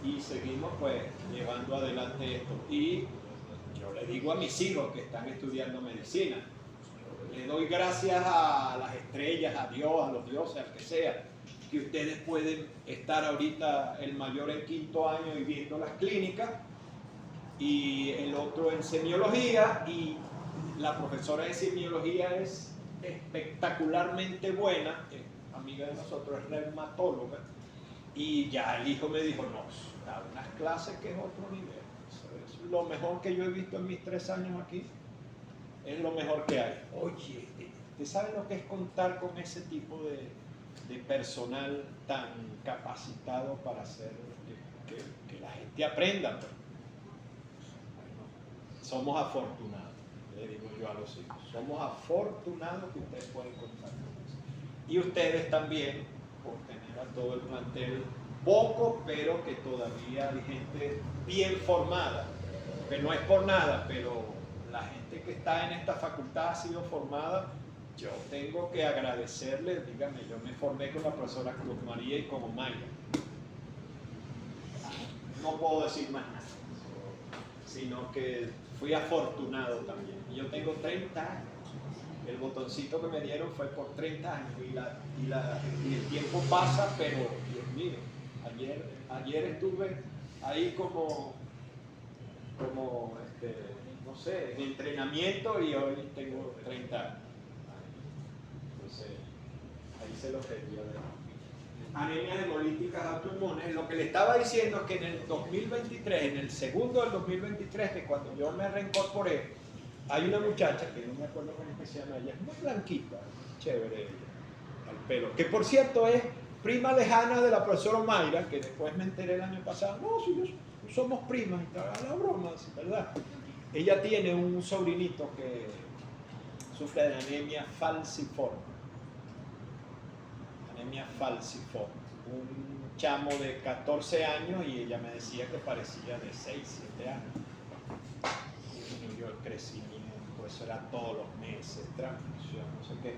y seguimos pues llevando adelante esto. Y yo le digo a mis hijos que están estudiando medicina, le doy gracias a las estrellas, a Dios, a los dioses, al que sea, que ustedes pueden estar ahorita, el mayor en 5º año y viendo las clínicas, y el otro en semiología, y la profesora de semiología es espectacularmente buena, es amiga de nosotros, es reumatóloga, y ya el hijo me dijo, no, da unas clases que es otro nivel. Eso es lo mejor que yo he visto en mis 3 años aquí, es lo mejor que hay. Oye, ¿usted sabe lo que es contar con ese tipo de personal tan capacitado para hacer que la gente aprenda? Bueno, somos afortunados, le digo yo a los hijos, somos afortunados que ustedes pueden contar con eso. Y ustedes también, por tener a todo el plantel poco, pero que todavía hay gente bien formada, que no es por nada, pero la gente que está en esta facultad ha sido formada. Yo tengo que agradecerle, dígame, yo me formé con la profesora Cruz María y con Omaira. No puedo decir más nada, sino que fui afortunado también. Yo tengo 30 años. El botoncito que me dieron fue por 30 años y el tiempo pasa, pero Dios mío, ayer estuve ahí como no sé, en entrenamiento y hoy tengo 30 años. Entonces, ahí se lo quería ver. Anemias hemolíticas autoinmunes. Lo que le estaba diciendo es que en el 2023, en el segundo del 2023, que cuando yo me reincorporé, hay una muchacha, que no me acuerdo cómo se llama ella, es muy blanquita, chévere ella, al pelo, que por cierto es prima lejana de la profesora Mayra, que después me enteré el año pasado, no, si somos primas, y tal, la broma, ¿verdad? Ella tiene un sobrinito que sufre de anemia falciforme. Anemia falciforme. Un chamo de 14 años y ella me decía que parecía de 6, 7 años. Disminuyó el crecimiento, eso era todos los meses, transfusión, no sé qué.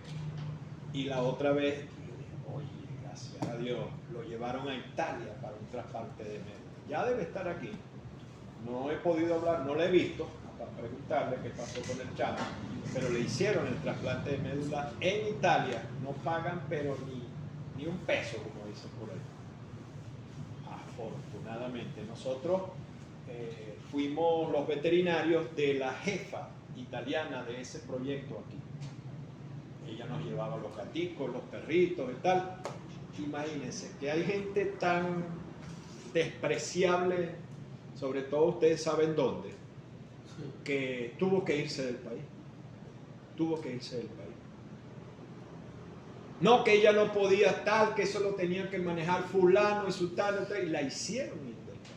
Y la otra vez, oye, gracias a Dios, lo llevaron a Italia para un trasplante de médula. Ya debe estar aquí. No he podido hablar, no lo he visto, para preguntarle qué pasó con el chamo, pero le hicieron el trasplante de médula en Italia. No pagan, pero ni un peso, como dicen por ahí. Afortunadamente, nosotros fuimos los veterinarios de la jefa italiana de ese proyecto aquí. Ella nos llevaba los gaticos, los perritos y tal. Imagínense que hay gente tan despreciable, sobre todo ustedes saben dónde, que tuvo que irse del país. Tuvo que irse del país. No que ella no podía tal, que eso lo tenía que manejar fulano y sultano, y la hicieron ir del país.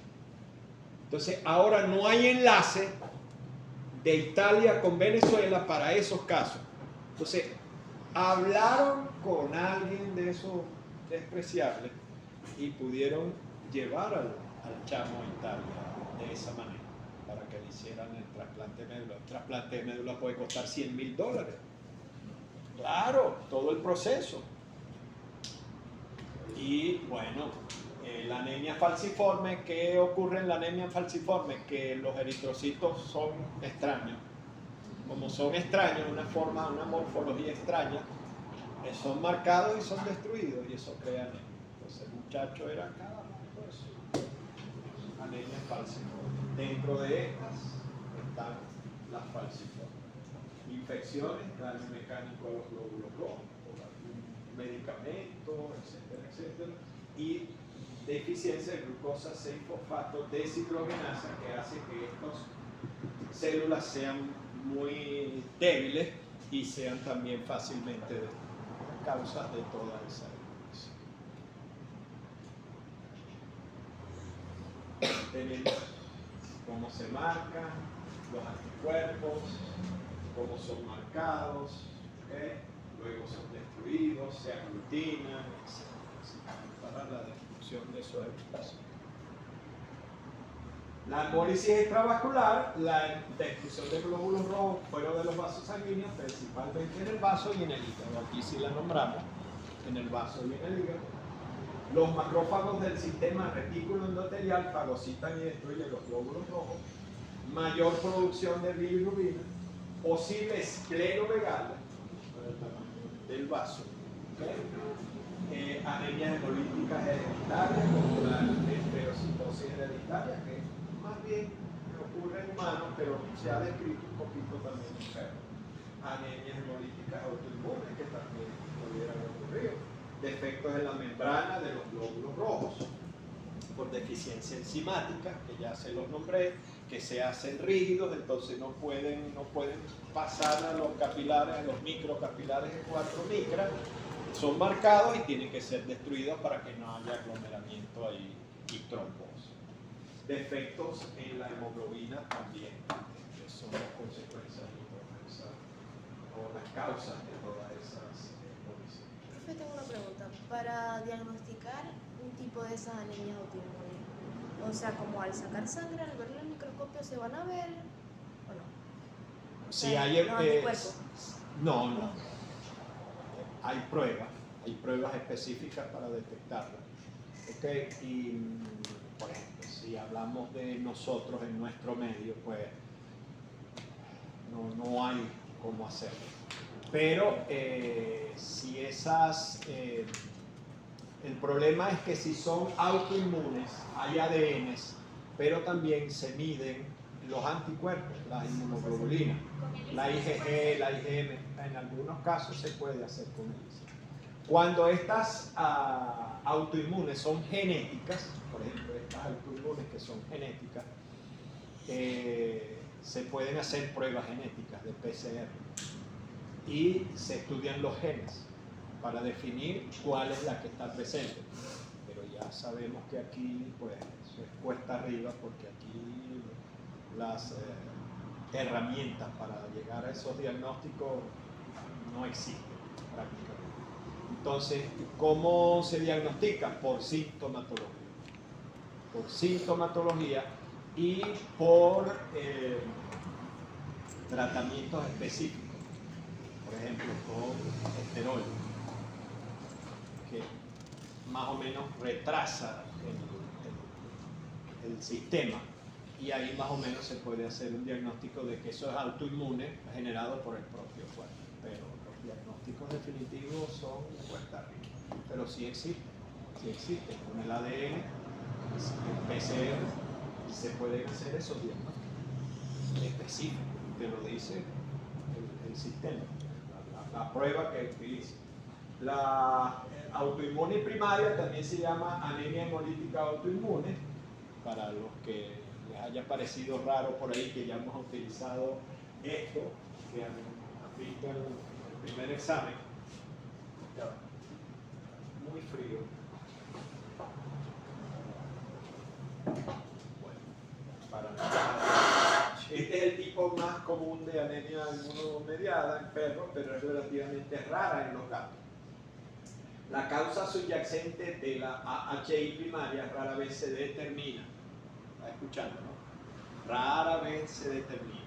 Entonces ahora no hay enlace de Italia con Venezuela para esos casos. Entonces hablaron con alguien de esos despreciables y pudieron llevar al chamo a Italia de esa manera, para que le hicieran el trasplante de médula. El trasplante de médula puede costar $100,000. Claro, todo el proceso. Y bueno, la anemia falciforme, ¿qué ocurre en la anemia falciforme? Que los eritrocitos son extraños. Como son extraños, una morfología extraña, son marcados y son destruidos, y eso crea anemia. Entonces el muchacho era cada rato eso. Anemia falciforme. Dentro de estas están las falciformes. Infecciones, daño mecánico a los glóbulos rojos, por algún medicamento, etcétera, etcétera. Y deficiencia de glucosa 6-fosfato deshidrogenasa, que hace que estas células sean muy débiles y sean también fácilmente causas de toda esa infección. Tenemos cómo se marcan los anticuerpos, cómo son marcados, ¿okay? Luego son destruidos, se aglutinan, etc. Para la destrucción de esos espacios. La hemólisis extravascular, la destrucción de glóbulos rojos fuera de los vasos sanguíneos, principalmente en el vaso y en el hígado. Aquí sí la nombramos, en el vaso y en el hígado. Los macrófagos del sistema retículo endotelial fagocitan y destruyen los glóbulos rojos, mayor producción de bilirrubina, posible escleromegalia del vaso, ¿okay? Anemias hemolíticas hereditarias, como la esferocitosis hereditaria, que más bien ocurre en humanos, pero se ha descrito un poquito también en perros. Anemias hemolíticas autoinmunes, que también pudieran ocurrir. Defectos en la membrana de los glóbulos rojos, por deficiencia enzimática, que ya se los nombré, que se hacen rígidos, entonces no pueden pasar a los capilares, a los microcapilares de 4 micras, son marcados y tienen que ser destruidos para que no haya aglomeramiento ahí y trombosis. Defectos en la hemoglobina también, que son las consecuencias de todas esas, o las causas de todas esas condiciones. Profe, tengo una pregunta. Para diagnosticar un tipo de esas anemias autoinmunes, o sea, como al sacar sangre, al verlo en el microscopio, ¿se van a ver o no? Si hay los anticuerpos. no. Hay pruebas específicas para detectarlas. ¿Okay? Y, por ejemplo, si hablamos de nosotros en nuestro medio, pues no hay cómo hacerlo. Pero si el problema es que si son autoinmunes, hay ADNs, pero también se miden los anticuerpos, la inmunoglobulina, la IgG, la IgM, en algunos casos se puede hacer con ellos. Cuando estas autoinmunes son genéticas, por ejemplo, estas autoinmunes que son genéticas, se pueden hacer pruebas genéticas de PCR y se estudian los genes para definir cuál es la que está presente. Pero ya sabemos que aquí pues eso es cuesta arriba, porque aquí las herramientas para llegar a esos diagnósticos no existen prácticamente. Entonces, ¿cómo se diagnostica? Por sintomatología. Por sintomatología y por tratamientos específicos. Por ejemplo, con esteroides, que más o menos retrasa el sistema, y ahí más o menos se puede hacer un diagnóstico de que eso es autoinmune generado por el propio cuerpo. Pero los diagnósticos definitivos son cuesta arriba. Pero sí existen con el ADN, el PCR, y se pueden hacer esos diagnósticos específicos, te lo dice el sistema, la prueba que utiliza. La autoinmune primaria también se llama anemia hemolítica autoinmune, para los que les haya parecido raro por ahí que ya hemos utilizado esto, que han visto en el primer examen. Muy frío. Bueno, para nada. Este es el tipo más común de anemia inmunomediada en perros, pero es relativamente rara en los gatos. La causa subyacente de la AHI primaria rara vez se determina. ¿Está escuchando, no? Rara vez se determina.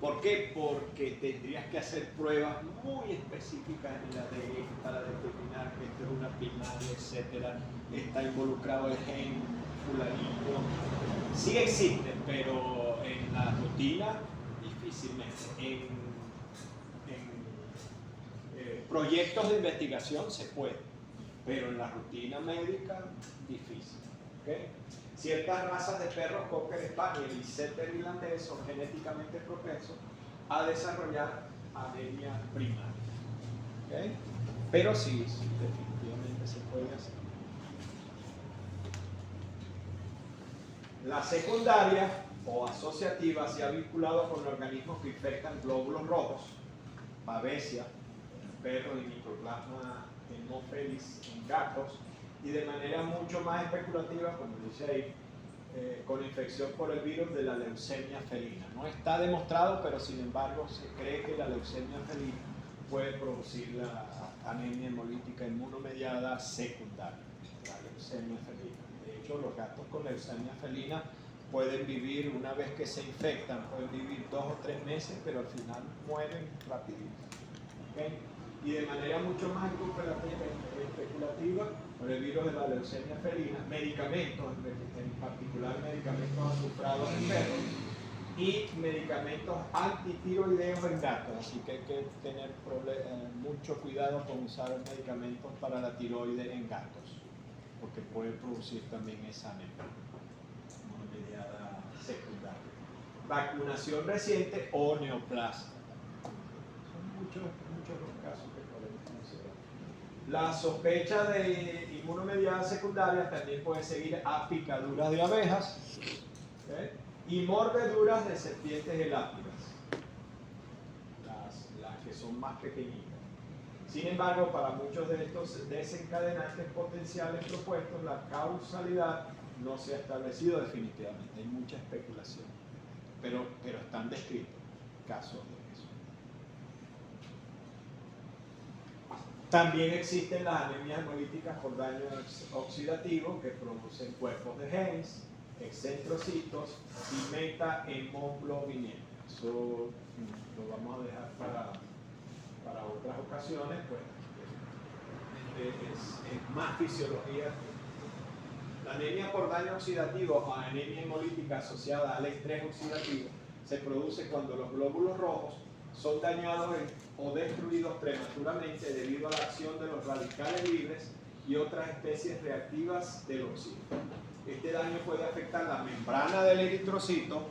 ¿Por qué? Porque tendrías que hacer pruebas muy específicas en el ADN para determinar que esto es una primaria, etcétera. Está involucrado el gen fulanito. Sí existen, pero en la rutina difícilmente. En proyectos de investigación se puede, pero en la rutina médica difícil. ¿Okay? Ciertas razas de perros, Cocker Spaniel y Setter irlandés, son genéticamente propensos a desarrollar anemia primaria. ¿Okay? Pero sí, definitivamente se puede hacer. La secundaria o asociativa se ha vinculado con organismos que infectan glóbulos rojos, Babesia, perros y Microplasma Haemophilus en gatos, y de manera mucho más especulativa, como dice ahí, con infección por el virus de la leucemia felina. No está demostrado, pero sin embargo se cree que la leucemia felina puede producir la anemia hemolítica inmunomediada secundaria, la leucemia felina. De hecho, los gatos con leucemia felina pueden vivir, una vez que se infectan, pueden vivir 2 o 3 meses, pero al final mueren rapidito. ¿Okay? y de manera mucho más especulativa por el virus de la leucemia felina, medicamentos, en particular medicamentos azufrados en perros y medicamentos antitiroideos en gatos, así que hay que tener mucho cuidado con usar medicamentos para la tiroides en gatos, porque puede producir también esa anemia mediada secundaria. Vacunación reciente o neoplasia. Son muchos los casos que podemos considerar. La sospecha de inmunomediada secundaria también puede seguir a picaduras de abejas, ¿okay? Y mordeduras de serpientes elápticas, las que son más pequeñitas. Sin embargo, para muchos de estos desencadenantes potenciales propuestos, la causalidad no se ha establecido definitivamente. Hay mucha especulación, pero están descritos casos de eso. También existen las anemias hemolíticas por daño oxidativo que producen cuerpos de Heinz, excentrocitos y metahemoglobinemias. Eso lo vamos a dejar para otras ocasiones, pues es más fisiología. La anemia por daño oxidativo o anemia hemolítica asociada al estrés oxidativo se produce cuando los glóbulos rojos son dañados o destruidos prematuramente debido a la acción de los radicales libres y otras especies reactivas del oxígeno. Este daño puede afectar la membrana del eritrocito,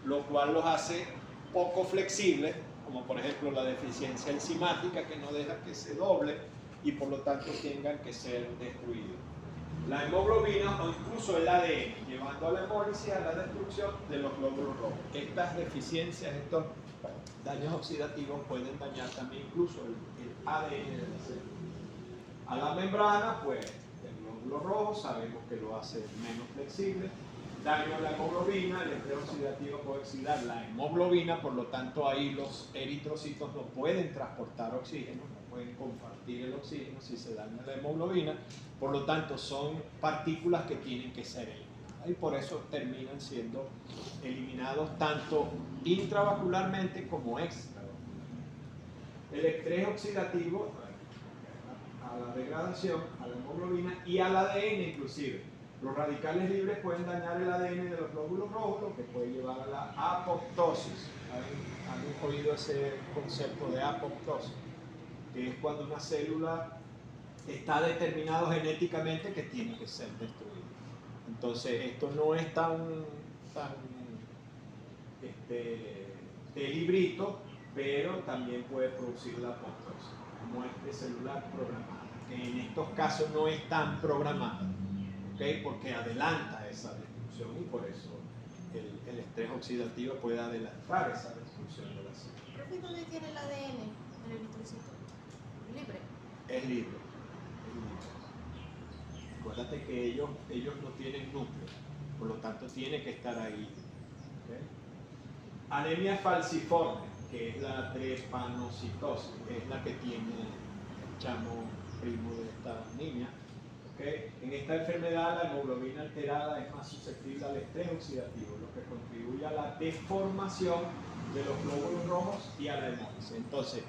lo cual los hace poco flexibles, como por ejemplo la deficiencia enzimática que no deja que se doble y por lo tanto tengan que ser destruidos. La hemoglobina o incluso el ADN, llevando a la hemólisis, a la destrucción de los glóbulos rojos. Estas deficiencias, estos daños oxidativos pueden dañar también incluso el ADN de la célula. A la membrana, pues, el glóbulo rojo sabemos que lo hace menos flexible. Daño a la hemoglobina, el estrés oxidativo puede oxidar la hemoglobina, por lo tanto ahí los eritrocitos no pueden transportar oxígeno, no pueden compartir el oxígeno si se daña la hemoglobina, por lo tanto son partículas que tienen que ser eliminadas y por eso terminan siendo eliminados tanto intravascularmente como extravascularmente. El estrés oxidativo a la degradación, a la hemoglobina y al ADN inclusive. Los radicales libres pueden dañar el ADN de los glóbulos rojos, lo que puede llevar a la apoptosis. ¿Han oído ese concepto de apoptosis? Que es cuando una célula está determinado genéticamente que tiene que ser destruida. Entonces, esto no es tan de librito, pero también puede producir la apoptosis, muerte celular programada, que en estos casos no es tan programada. ¿Okay? Porque adelanta esa destrucción y por eso el estrés oxidativo puede adelantar esa destrucción de la célula. ¿Profe, dónde tiene el ADN, el eritrocito? ¿Libre? Es libre. Acuérdate que ellos no tienen núcleo, por lo tanto tiene que estar ahí. ¿Okay? Anemia falciforme, que es la trepanocitosis, es la que tiene el chamo primo de esta niña. ¿Okay? En esta enfermedad la hemoglobina alterada es más susceptible al estrés oxidativo, lo que contribuye a la deformación de los glóbulos rojos y a la hemólisis. Entonces,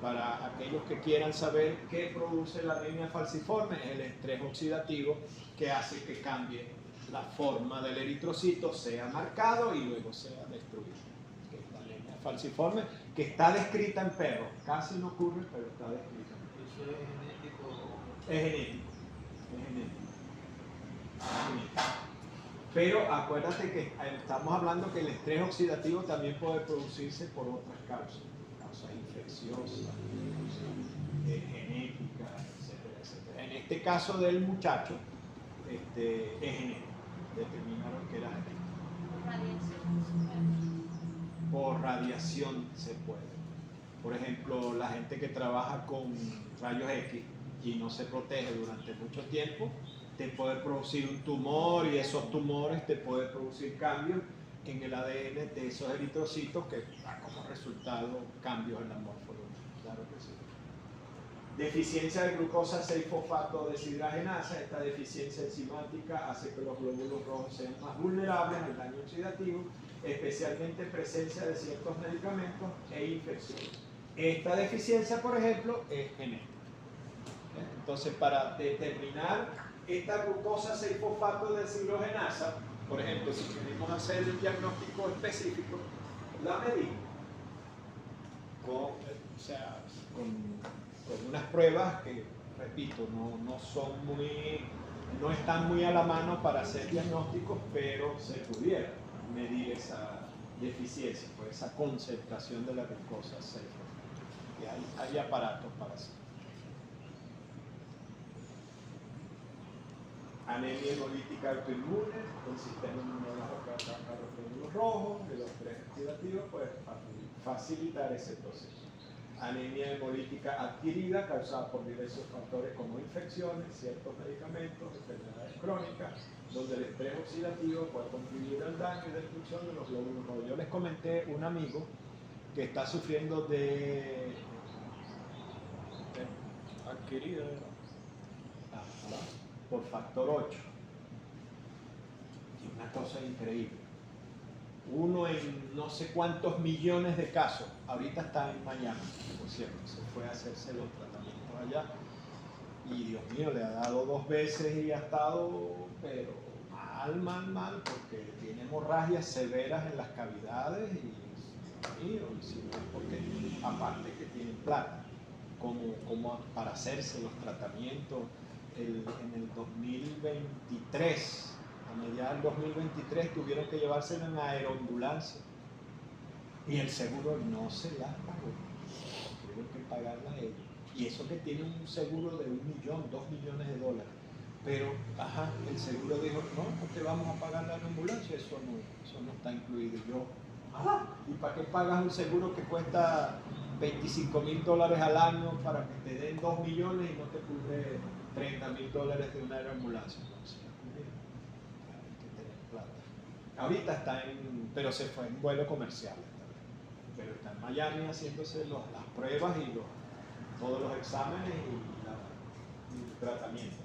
para aquellos que quieran saber qué produce la anemia falciforme, es el estrés oxidativo que hace que cambie la forma del eritrocito, sea marcado y luego sea destruido. Que es la anemia falciforme, que está descrita en perros, casi no ocurre, pero está descrita. ¿Eso es genético? Es genético. Pero acuérdate que estamos hablando que el estrés oxidativo también puede producirse por otras causas infecciosas, genéticas, etcétera, etcétera. En este caso del muchacho, es genético. Determinaron que era genético. Por radiación se puede. Por ejemplo, la gente que trabaja con rayos X y no se protege durante mucho tiempo, te puede producir un tumor y esos tumores te pueden producir cambios en el ADN de esos eritrocitos que da como resultado cambios en la morfología. Claro que sí. Deficiencia de glucosa 6-fosfato deshidrogenasa. Esta deficiencia enzimática hace que los glóbulos rojos sean más vulnerables al daño oxidativo, especialmente en presencia de ciertos medicamentos e infecciones. Esta deficiencia, por ejemplo, es genética. Entonces, para determinar esta glucosa 6-fosfato deshidrogenasa, por ejemplo, si queremos hacer un diagnóstico específico, la medimos con unas pruebas que, repito, no están muy a la mano para hacer diagnósticos, pero se pudiera medir esa deficiencia, pues esa concentración de la glucosa 6-fosfato. Y hay aparatos para hacerlo. Anemia hemolítica autoinmune, el sistema inmunológico ataca a los glóbulos rojos, el estrés oxidativo puede facilitar ese proceso. Anemia hemolítica adquirida, causada por diversos factores como infecciones, ciertos medicamentos, enfermedades crónicas, donde el estrés oxidativo puede contribuir al daño y destrucción de los glóbulos rojos. Yo les comenté un amigo que está sufriendo de Adquirida. por factor 8. Y una cosa increíble. Uno en no sé cuántos millones de casos. Ahorita está en Miami, por cierto. Se fue a hacerse los tratamientos allá. Y Dios mío, le ha dado 2 veces y ha estado, pero mal, porque tiene hemorragias severas en las cavidades y si no es porque, aparte que tienen plata, como para hacerse los tratamientos. En el 2023, a mediados del 2023, tuvieron que llevárselo en aeroambulancia y el seguro no se las pagó, tuvieron que pagarla ellos. Y eso que tiene un seguro de $1 millón, $2 millones, pero el seguro dijo, no, no te vamos a pagar la ambulancia, eso no está incluido. Y yo, ¿y para qué pagas un seguro que cuesta $25,000 al año para que te den 2 millones y no te cubre $30,000 de una aeroambulancia? No se la cubrieron. Hay que tener plata. Ahorita está pero se fue en vuelo comercial, pero está en Miami haciéndose las pruebas y todos los exámenes y el tratamiento.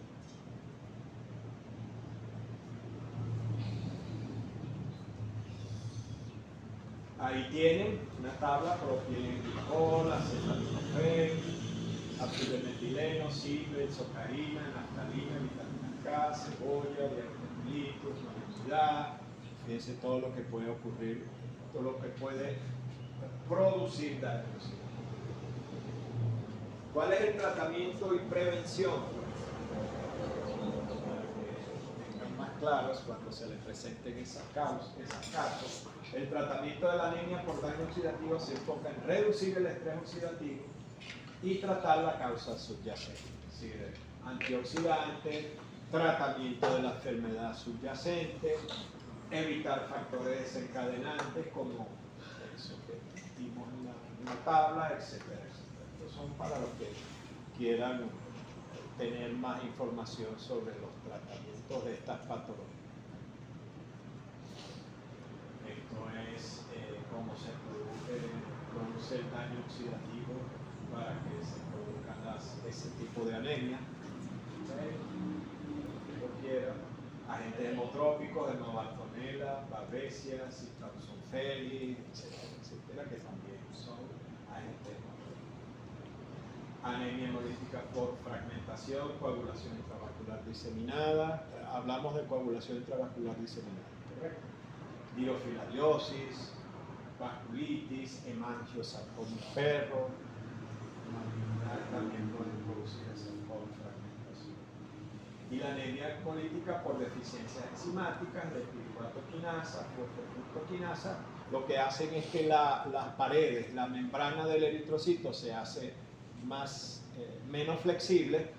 Ahí tienen una tabla, propilenglicol, acetaminofén, ácido metileno, silver, socaína, naftalina, vitamina K, cebolla, diacetilitos, magnesium. Fíjense todo lo que puede ocurrir, todo lo que puede producir daño. ¿Cuál es el tratamiento y prevención? Para que tengan más claros cuando se les presenten esas casos. El tratamiento de la anemia por daño oxidativo se enfoca en reducir el estrés oxidativo y tratar la causa subyacente, es decir, antioxidantes, tratamiento de la enfermedad subyacente, evitar factores desencadenantes como eso que vimos en la tabla, etcétera. Estos son para los que quieran tener más información sobre los tratamientos de estas patologías. Esto es cómo se produce el daño oxidativo para que se produzcan ese tipo de anemia. Agentes hemotrópicos, hemavaltonela, babesia, citalzonfelis, etcétera, que también son agentes hemotrópicos. Anemia hemolítica por fragmentación, coagulación intravascular diseminada. Hablamos de coagulación intravascular diseminada, ¿correcto? Dirofiladiosis, vasculitis, hemangiosarcoma en perro, malignidad también pueden producirse por fragmentación. Y la anemia hemolítica por deficiencias enzimáticas de piruvato quinasa, fosfofructoquinasa, lo que hacen es que las paredes, la membrana del eritrocito se hace menos flexible,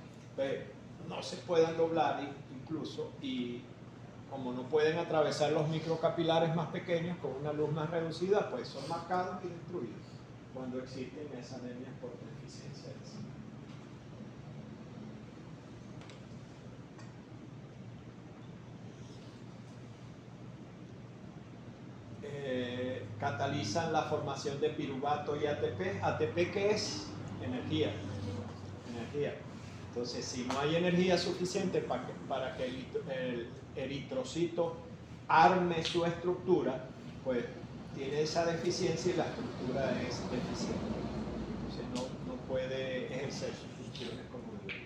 no se pueden doblar incluso, y como no pueden atravesar los microcapilares más pequeños con una luz más reducida, pues son marcados y destruidos cuando existen esas anemias por deficiencia enzimática. Catalizan la formación de piruvato y ATP. ATP, ¿qué es? Energía. Entonces, si no hay energía suficiente para que el eritrocito arme su estructura, pues tiene esa deficiencia y la estructura es deficiente. entonces no puede ejercer sus funciones como debe.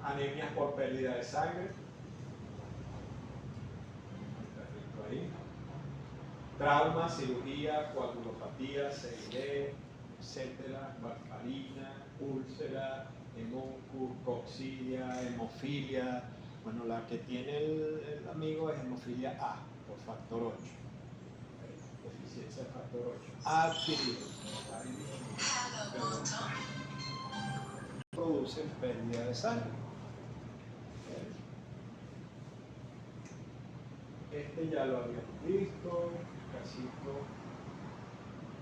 Anemias por pérdida de sangre. Ahí. Trauma, cirugía, coagulopatía, CID, etcétera, varfarina, úlcera, hemoncus, coxidia, hemofilia. Bueno, la que tiene el amigo es hemofilia A, por factor 8. Deficiencia de factor 8. Adquirido. Producen pérdida de sangre. Este ya lo habíamos visto, casito,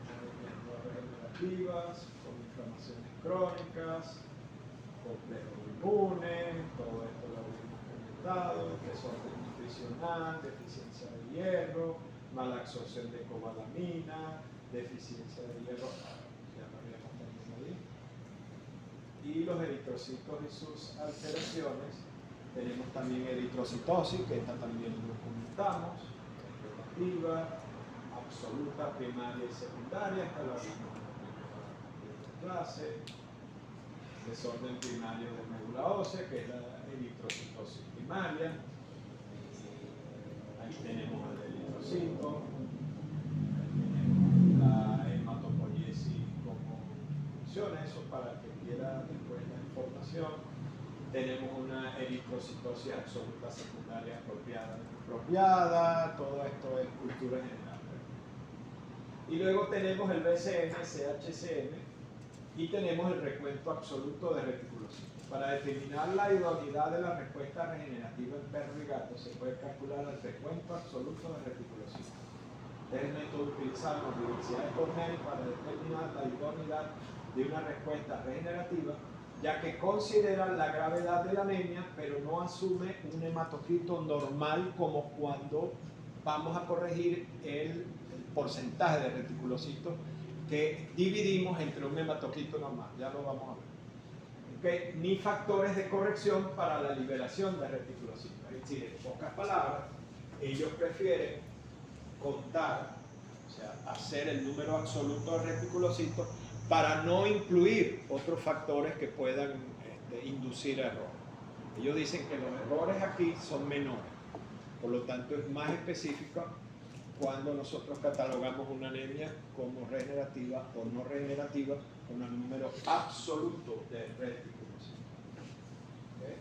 anemias no regenerativas, con inflamaciones crónicas, complejo inmune, todo esto lo habíamos comentado, desorden nutricional, deficiencia de hierro, mala absorción de cobalamina, deficiencia de hierro, ya lo habíamos también ahí. Y los eritrocitos y sus alteraciones. Tenemos también eritrocitosis, que esta también lo comentamos, relativa, absoluta, primaria y secundaria, esta la vimos en la primera clase. Desorden primario de médula ósea, que es la eritrocitosis primaria. Ahí tenemos el eritrocito, tenemos la hematopoiesis como funciona, eso para el que quiera después la información. Tenemos una eritrocitosis absoluta secundaria apropiada, todo esto es cultura general. Y luego tenemos el BCM, CHCM, y tenemos el recuento absoluto de reticulocitos. Para determinar la idoneidad de la respuesta regenerativa en perro y gato, se puede calcular el recuento absoluto de reticulocitos. Es el método utilizado en la Universidad de Cornell para determinar la idoneidad de una respuesta regenerativa, ya que considera la gravedad de la anemia, pero no asume un hematocrito normal como cuando vamos a corregir el porcentaje de reticulocitos que dividimos entre un hematocrito normal. Ya lo vamos a ver. ¿Okay? Ni factores de corrección para la liberación de reticulocitos. Es decir, en pocas palabras, ellos prefieren contar, o sea, hacer el número absoluto de reticulocitos para no incluir otros factores que puedan inducir error. Ellos dicen que los errores aquí son menores, por lo tanto es más específico cuando nosotros catalogamos una anemia como regenerativa o no regenerativa con el número absoluto de reticulocitos. ¿Okay?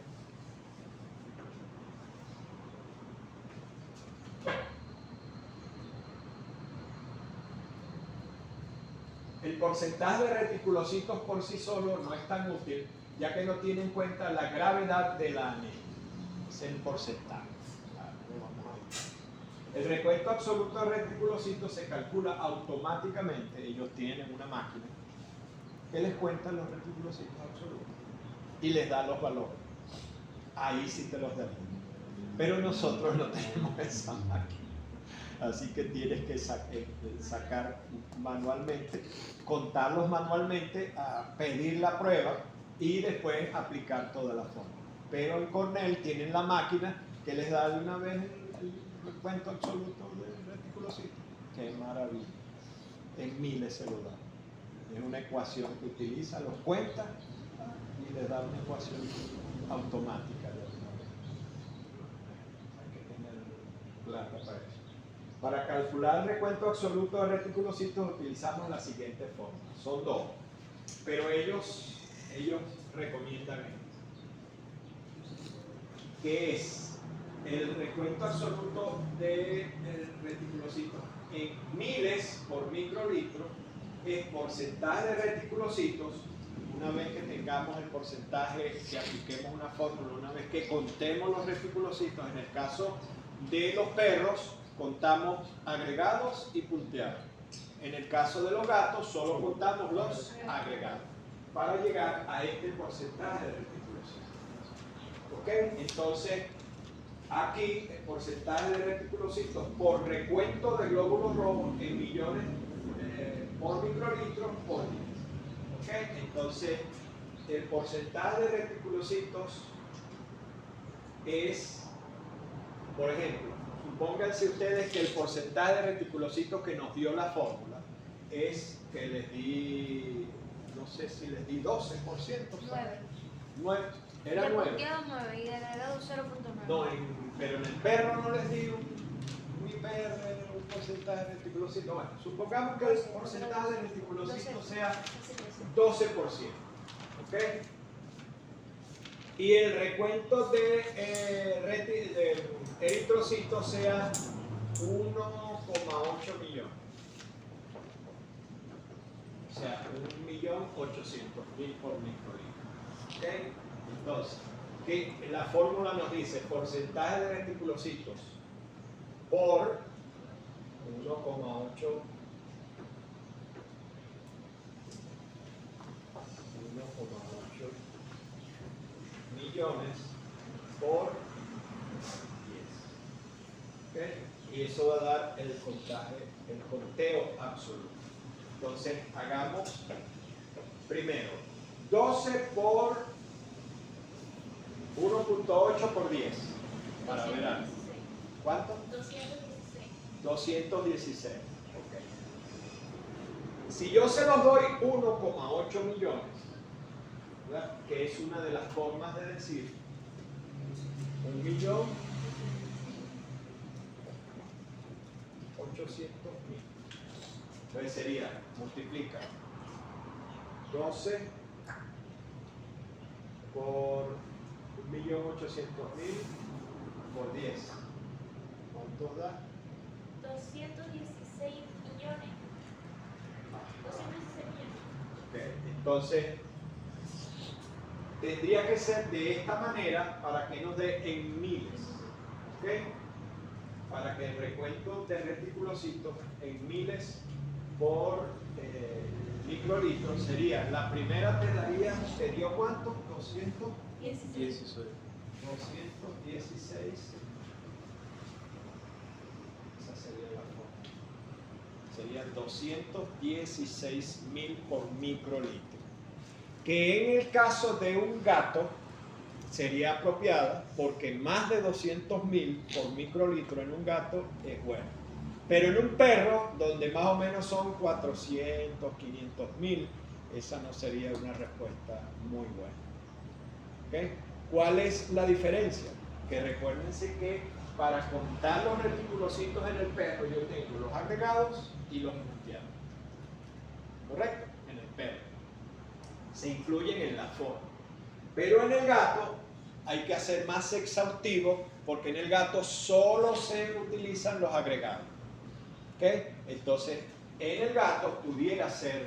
El porcentaje de reticulocitos por sí solo no es tan útil, ya que no tiene en cuenta la gravedad de la anemia. Es el porcentaje. El recuento absoluto de reticulocitos se calcula automáticamente. Ellos tienen una máquina que les cuenta los reticulocitos absolutos y les da los valores. Ahí sí te los dan. Pero nosotros no tenemos esa máquina. Así que tienes que sacar manualmente, contarlos manualmente, pedir la prueba y después aplicar toda la fórmula. Pero en Cornell tienen la máquina que les da de una vez el recuento absoluto de reticulocitos. ¡Qué maravilla! En miles se lo da. Es una ecuación que utiliza, los cuenta y les da una ecuación automática de una vez. Hay que tener plata para eso. Para calcular el recuento absoluto de reticulocitos utilizamos la siguiente fórmula. Son dos, pero ellos recomiendan esto, que es el recuento absoluto de reticulocitos en miles por microlitro, es porcentaje de reticulocitos. Una vez que tengamos el porcentaje, que apliquemos una fórmula, una vez que contemos los reticulocitos, en el caso de los perros, contamos agregados y punteados. En el caso de los gatos, solo contamos los agregados para llegar a este porcentaje de reticulocitos. ¿Ok? Entonces, aquí el porcentaje de reticulocitos por recuento de glóbulos rojos en millones por microlitro por litro. ¿Ok? Entonces, el porcentaje de reticulocitos es, por ejemplo, supónganse ustedes que el porcentaje de reticulocitos que nos dio la fórmula es que les di, no sé si les di 12%. 9. 9, era De 9. punteado 9 y de agregado 0.9. No, pero en el perro no les di un IPR, un porcentaje de reticulocito. Bueno, supongamos que el porcentaje de reticulocito sea 12%. ¿Ok? Y el recuento de eritrocitos sea 1,8 millones. O sea, 1.800.000 por microlitro. ¿Ok? Entonces, que la fórmula nos dice porcentaje de reticulocitos por 1,8 millones por 10. ¿Okay? Y eso va a dar el conteo absoluto. Entonces, hagamos primero 12 por 1.8 por 10 para ver algo. ¿Cuánto? 216. 216. Okay. Si yo se los doy 1,8 millones, ¿verdad? Que es una de las formas de decir 1.800.000. Entonces sería, multiplica 12 por 1.800.000 por 10. ¿Cuánto da? 216 millones. 216 millones. Okay. Entonces, tendría que ser de esta manera para que nos dé en miles. ¿Ok? Para que el recuento de reticulocitos en miles por microlitros sería, la primera te dio ¿cuánto? 16. 216. Esa sería la forma. Serían 216.000 por microlitro. Que en el caso de un gato sería apropiada porque más de 200.000 por microlitro en un gato es bueno. Pero en un perro, donde más o menos son 400, 500.000, esa no sería una respuesta muy buena. ¿Okay? ¿Cuál es la diferencia? Que recuérdense que para contar los reticulocitos en el perro yo tengo los agregados y los enunciados. ¿Correcto? En el perro. Se incluyen en la forma. Pero en el gato hay que hacer más exhaustivo porque en el gato solo se utilizan los agregados. ¿Ok? Entonces, en el gato pudiera ser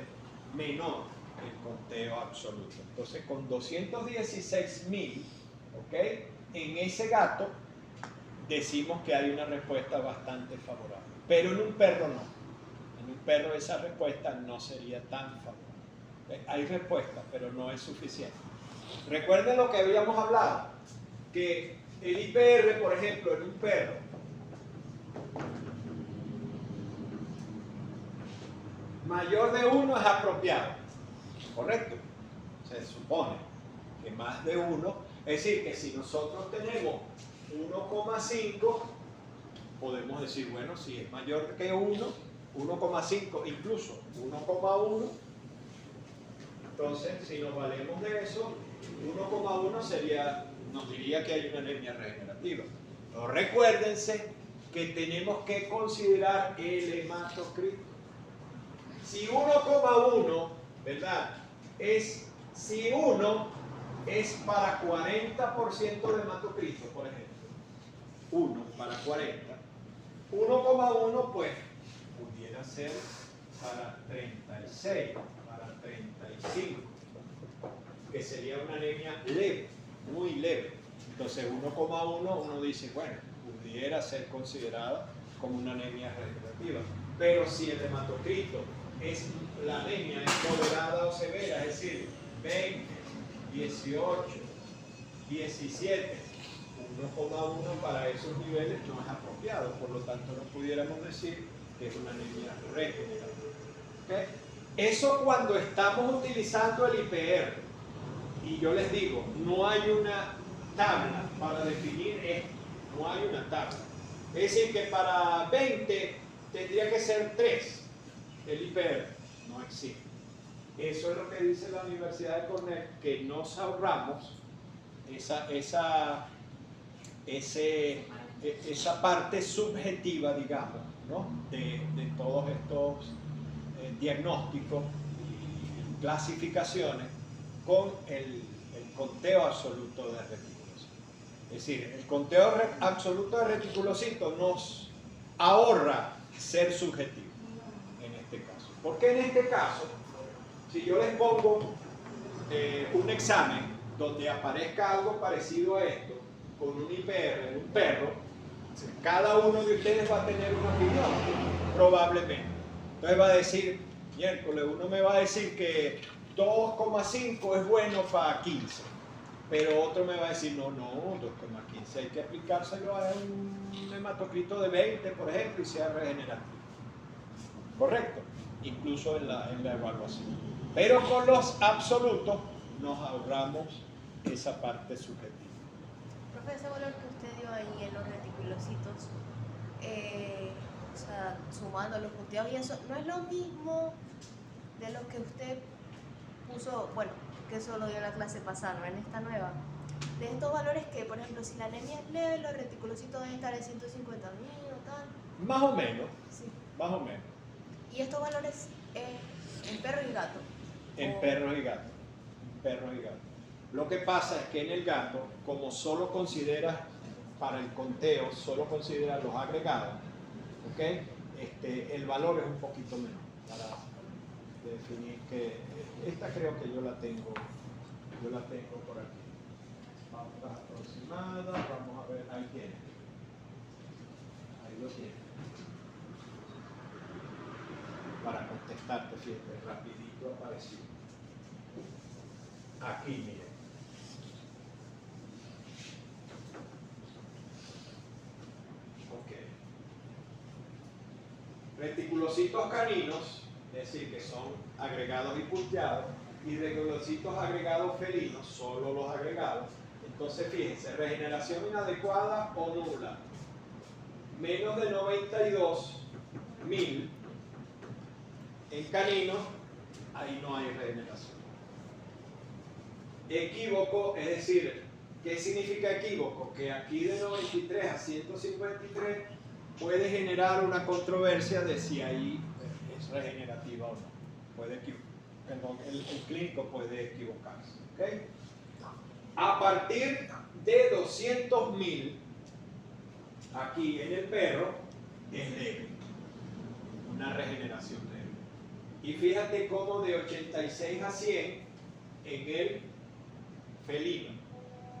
menor el conteo absoluto. Entonces, con 216.000, ¿ok? En ese gato decimos que hay una respuesta bastante favorable. Pero en un perro no. En un perro esa respuesta no sería tan favorable. ¿Ok? Hay respuesta, pero no es suficiente. Recuerden lo que habíamos hablado, que el IPR, por ejemplo, en un perro, mayor de 1 es apropiado, ¿correcto? Se supone que más de 1, es decir, que si nosotros tenemos 1,5, podemos decir, bueno, si es mayor que 1, 1,5, incluso 1,1, entonces si nos valemos de eso, 1,1 sería, nos diría que hay una anemia regenerativa. Pero recuérdense que tenemos que considerar el hematocrito. Si 1,1, ¿verdad? Si 1 es para 40% de hematocrito, por ejemplo, 1 para 40, 1,1 pues pudiera ser para 36, para 35, que sería una anemia leve, muy leve. Entonces 1,1 uno dice, bueno, pudiera ser considerada como una anemia regenerativa. Pero si el hematocrito la anemia es moderada o severa, es decir, 20, 18, 17, 1,1 para esos niveles no es apropiado, por lo tanto no pudiéramos decir que es una anemia regenerativa. ¿Okay? Eso cuando estamos utilizando el IPR, y yo les digo, no hay una tabla para definir esto, no hay una tabla. Es decir, que para 20 tendría que ser 3, el IPR no existe. Eso es lo que dice la Universidad de Cornell, que nos ahorramos esa parte subjetiva, digamos, ¿no? de todos estos diagnósticos y clasificaciones con el conteo absoluto de reticulocitos. Es decir, el conteo absoluto de reticulocitos nos ahorra ser subjetivo en este caso. Porque en este caso, si yo les pongo un examen donde aparezca algo parecido a esto, con un IPR en un perro, cada uno de ustedes va a tener una opinión, probablemente. Entonces va a decir, miércoles, uno me va a decir que 2,5 es bueno para 15, pero otro me va a decir, no, 2,15 hay que aplicárselo a un hematocrito de 20, por ejemplo, y sea regenerativo. Correcto, incluso en la evaluación. Pero con los absolutos nos ahorramos esa parte subjetiva. Profe, ese valor que usted dio ahí en los reticulocitos, o sea, sumando los punteados y eso, ¿no es lo mismo de lo que usted puso, bueno, que eso lo dio en la clase pasada, no en esta nueva? De estos valores que, por ejemplo, si la anemia es leve, los reticulocitos deben estar en 150.000 o tal. Más o menos, Sí. más o menos. ¿Y estos valores en perros y gatos? En perros y gatos. Perros y gatos. Lo que pasa es que en el gato, como solo considera, para el conteo, solo considera los agregados, ¿ok? El valor es un poquito menor. Para definir que, esta creo que yo la tengo por aquí. Pautas aproximadas, vamos a ver, ahí tiene. Ahí lo tiene. Para contestarte, fíjate, rapidito apareció. Aquí, miren. Ok. Reticulocitos caninos, es decir, que son agregados y punteados, y reticulocitos agregados felinos, solo los agregados. Entonces, fíjense, regeneración inadecuada o nula. Menos de 92.000 en caninos, ahí no hay regeneración. Equívoco, es decir, ¿qué significa equívoco? Que aquí de 93 a 153 puede generar una controversia de si ahí es regenerativa o no. El clínico puede equivocarse. ¿Okay? A partir de 200.000, aquí en el perro, es leve. Una regeneración leve. Y fíjate cómo de 86 a 100 en el felino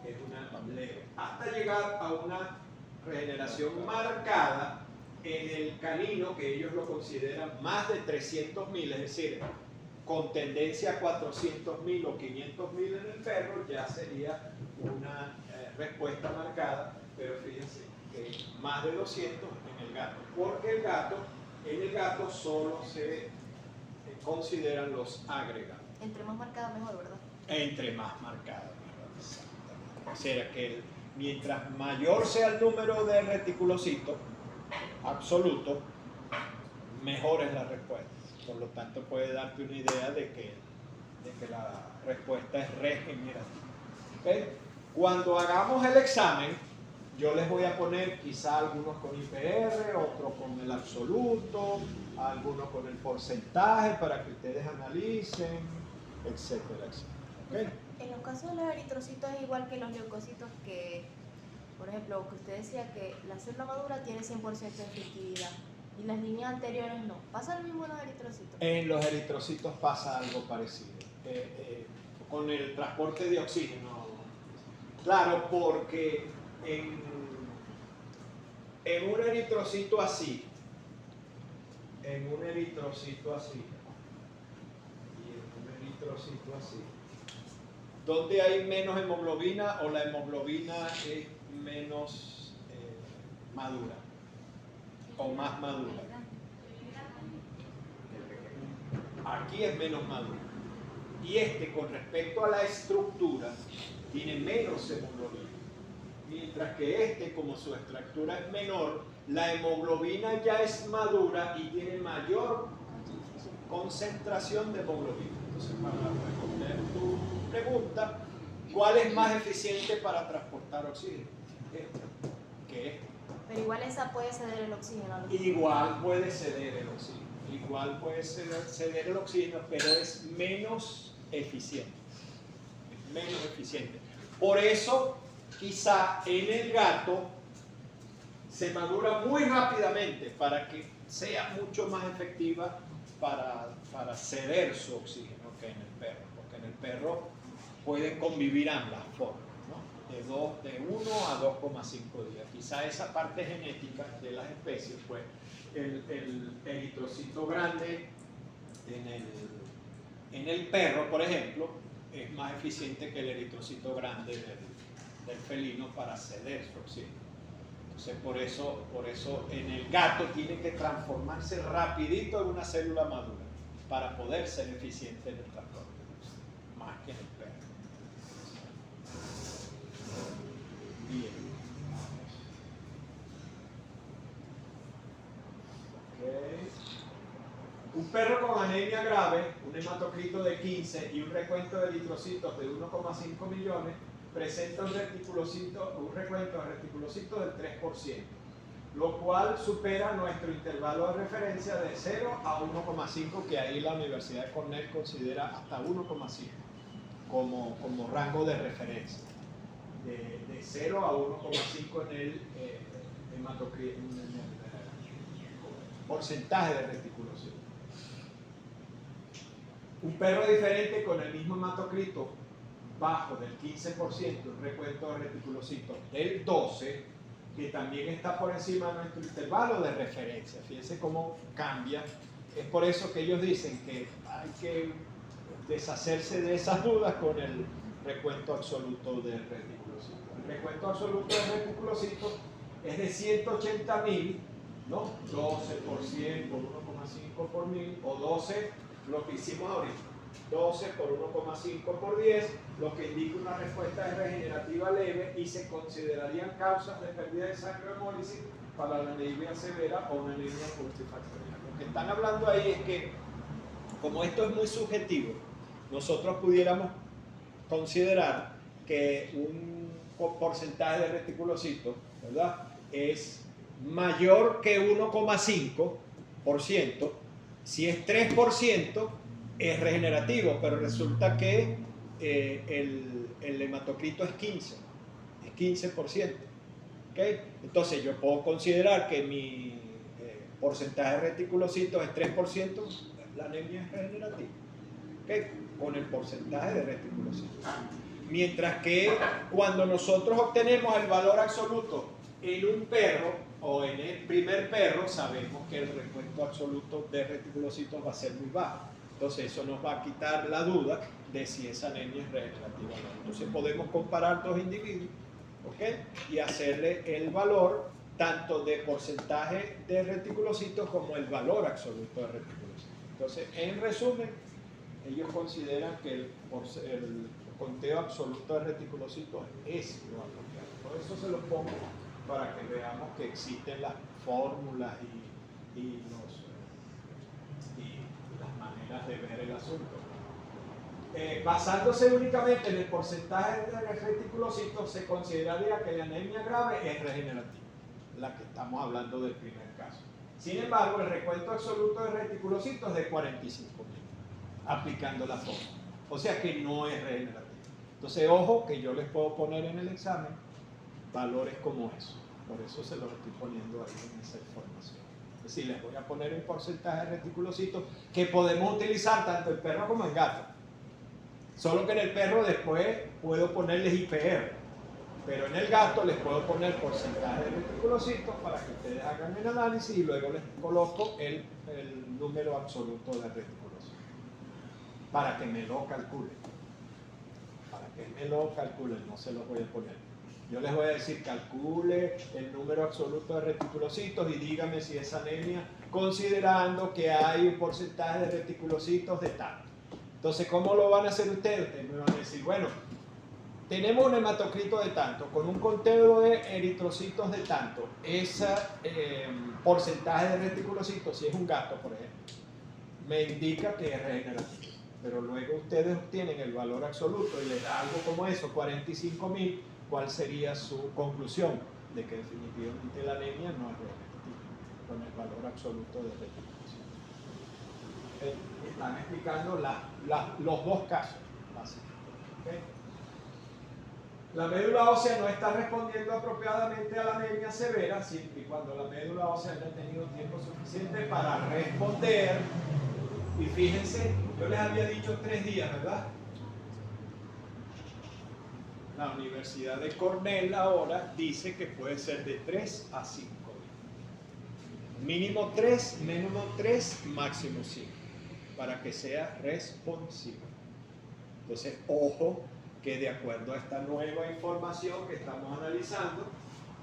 es una leve, hasta llegar a una regeneración marcada en el canino, que ellos lo consideran más de 300.000, es decir, con tendencia a 400.000 o 500.000 en el perro, ya sería una respuesta marcada, pero fíjense que más de 200 en el gato, porque en el gato solo se consideran los agregados. Entre más marcada mejor, ¿verdad? Entre más marcada mejor, exactamente. O sea que mientras mayor sea el número de reticulocitos absoluto, mejor es la respuesta. Por lo tanto, puede darte una idea de que la respuesta es regenerativa. ¿Okay? Cuando hagamos el examen, yo les voy a poner quizá algunos con IPR, otros con el absoluto, algunos con el porcentaje para que ustedes analicen, etcétera, etcétera. ¿Okay? En los casos de los eritrocitos es igual que los leucocitos, que, por ejemplo, que usted decía que la célula madura tiene 100% de efectividad y las líneas anteriores no. ¿Pasa lo mismo en los eritrocitos? En los eritrocitos pasa algo parecido. Con el transporte de oxígeno. Claro, porque en un eritrocito así, donde hay menos hemoglobina o la hemoglobina es menos madura o más madura. Aquí es menos madura. Y con respecto a la estructura, tiene menos hemoglobina. Mientras que como su estructura es menor, la hemoglobina ya es madura y tiene mayor concentración de hemoglobina. Entonces, para responder tu pregunta, ¿cuál es más eficiente para transportar oxígeno? Esta, que esta. Pero igual esa puede ceder el oxígeno. ¿No? Igual puede ceder el oxígeno. Igual puede ceder el oxígeno, pero es menos eficiente. Es menos eficiente. Por eso, quizá en el gato se madura muy rápidamente para que sea mucho más efectiva para ceder su oxígeno que en el perro. Porque en el perro pueden convivir ambas formas, ¿no? De 1 a 2,5 días. Quizá esa parte genética de las especies, pues el eritrocito grande en el perro, por ejemplo, es más eficiente que el eritrocito grande del felino para ceder su oxígeno. Entonces, por eso en el gato tiene que transformarse rapidito en una célula madura para poder ser eficiente en el transporte, más que en el perro. Bien. Okay. Un perro con anemia grave, un hematocrito de 15 y un recuento de eritrocitos de 1,5 millones presenta un recuento de reticulocitos del 3%, lo cual supera nuestro intervalo de referencia de 0 a 1,5, que ahí la Universidad de Cornell considera hasta 1,5 como rango de referencia. De 0 a 1,5 en el hematocrito, en el porcentaje de reticulocitos. Un perro diferente con el mismo hematocrito bajo del 15%, un recuento de reticulocitos del 12%, que también está por encima de nuestro intervalo de referencia. Fíjense cómo cambia. Es por eso que ellos dicen que hay que deshacerse de esas dudas con el recuento absoluto de reticulocitos. El recuento absoluto de reticulocitos es de 180.000, ¿no? 12% por 1,5 por 1000, o 12, lo que hicimos ahorita. 12 por 1,5 por 10, lo que indica una respuesta regenerativa leve y se considerarían causas de pérdida de sangre o hemólisis para la anemia severa o una anemia multifactorial. Lo que están hablando ahí es que, como esto es muy subjetivo, nosotros pudiéramos considerar que un porcentaje de reticulocitos, ¿verdad?, es mayor que 1,5%. Si es 3%, es regenerativo, pero resulta que el hematocrito es 15%. ¿Okay? Entonces yo puedo considerar que mi porcentaje de reticulocitos es 3%, la anemia es regenerativa. ¿Okay? Con el porcentaje de reticulocitos. Mientras que cuando nosotros obtenemos el valor absoluto en un perro o en el primer perro, sabemos que el recuento absoluto de reticulocitos va a ser muy bajo. Entonces eso nos va a quitar la duda de si esa anemia es regenerativa o no. Entonces podemos comparar dos individuos, ¿okay?, y hacerle el valor tanto de porcentaje de reticulocitos como el valor absoluto de reticulocitos. Entonces, en resumen, ellos consideran que el conteo absoluto de reticulocitos es lo apropiado. Por eso se los pongo para que veamos que existen las fórmulas y las maneras de ver el asunto. Basándose únicamente en el porcentaje de reticulocitos, se consideraría que la anemia grave es regenerativa, la que estamos hablando del primer caso. Sin embargo, el recuento absoluto de reticulocitos es de 45.000, aplicando la fórmula. O sea que no es regenerativa. Entonces, ojo, que yo les puedo poner en el examen valores como eso. Por eso se los estoy poniendo ahí en esa información. Es decir, les voy a poner un porcentaje de reticulocitos que podemos utilizar tanto en perro como en gato. Solo que en el perro después puedo ponerles IPR, pero en el gato les puedo poner porcentaje de reticulocitos para que ustedes hagan el análisis y luego les coloco el número absoluto de reticulocitos para que me lo calculen. Para que me lo calculen, no se los voy a poner. Yo les voy a decir, calcule el número absoluto de reticulocitos y dígame si es anemia, considerando que hay un porcentaje de reticulocitos de tanto. Entonces, ¿cómo lo van a hacer ustedes? Ustedes me van a decir, bueno, tenemos un hematocrito de tanto, con un conteo de eritrocitos de tanto, ese porcentaje de reticulocitos, si es un gato, por ejemplo, me indica que es regenerativo. Pero luego ustedes obtienen el valor absoluto y les da algo como eso, 45.000, ¿cuál sería su conclusión? De que definitivamente la anemia no es regenerativa, con el valor absoluto de regeneración. Están explicando los dos casos, básicamente. ¿Okay? La médula ósea no está respondiendo apropiadamente a la anemia severa siempre y cuando la médula ósea haya tenido tiempo suficiente para responder. Y fíjense, yo les había dicho 3 días, ¿verdad? La Universidad de Cornell ahora dice que puede ser de 3 a 5 días. Mínimo 3, mínimo 3, máximo 5, para que sea responsivo. Entonces, ojo, que de acuerdo a esta nueva información que estamos analizando,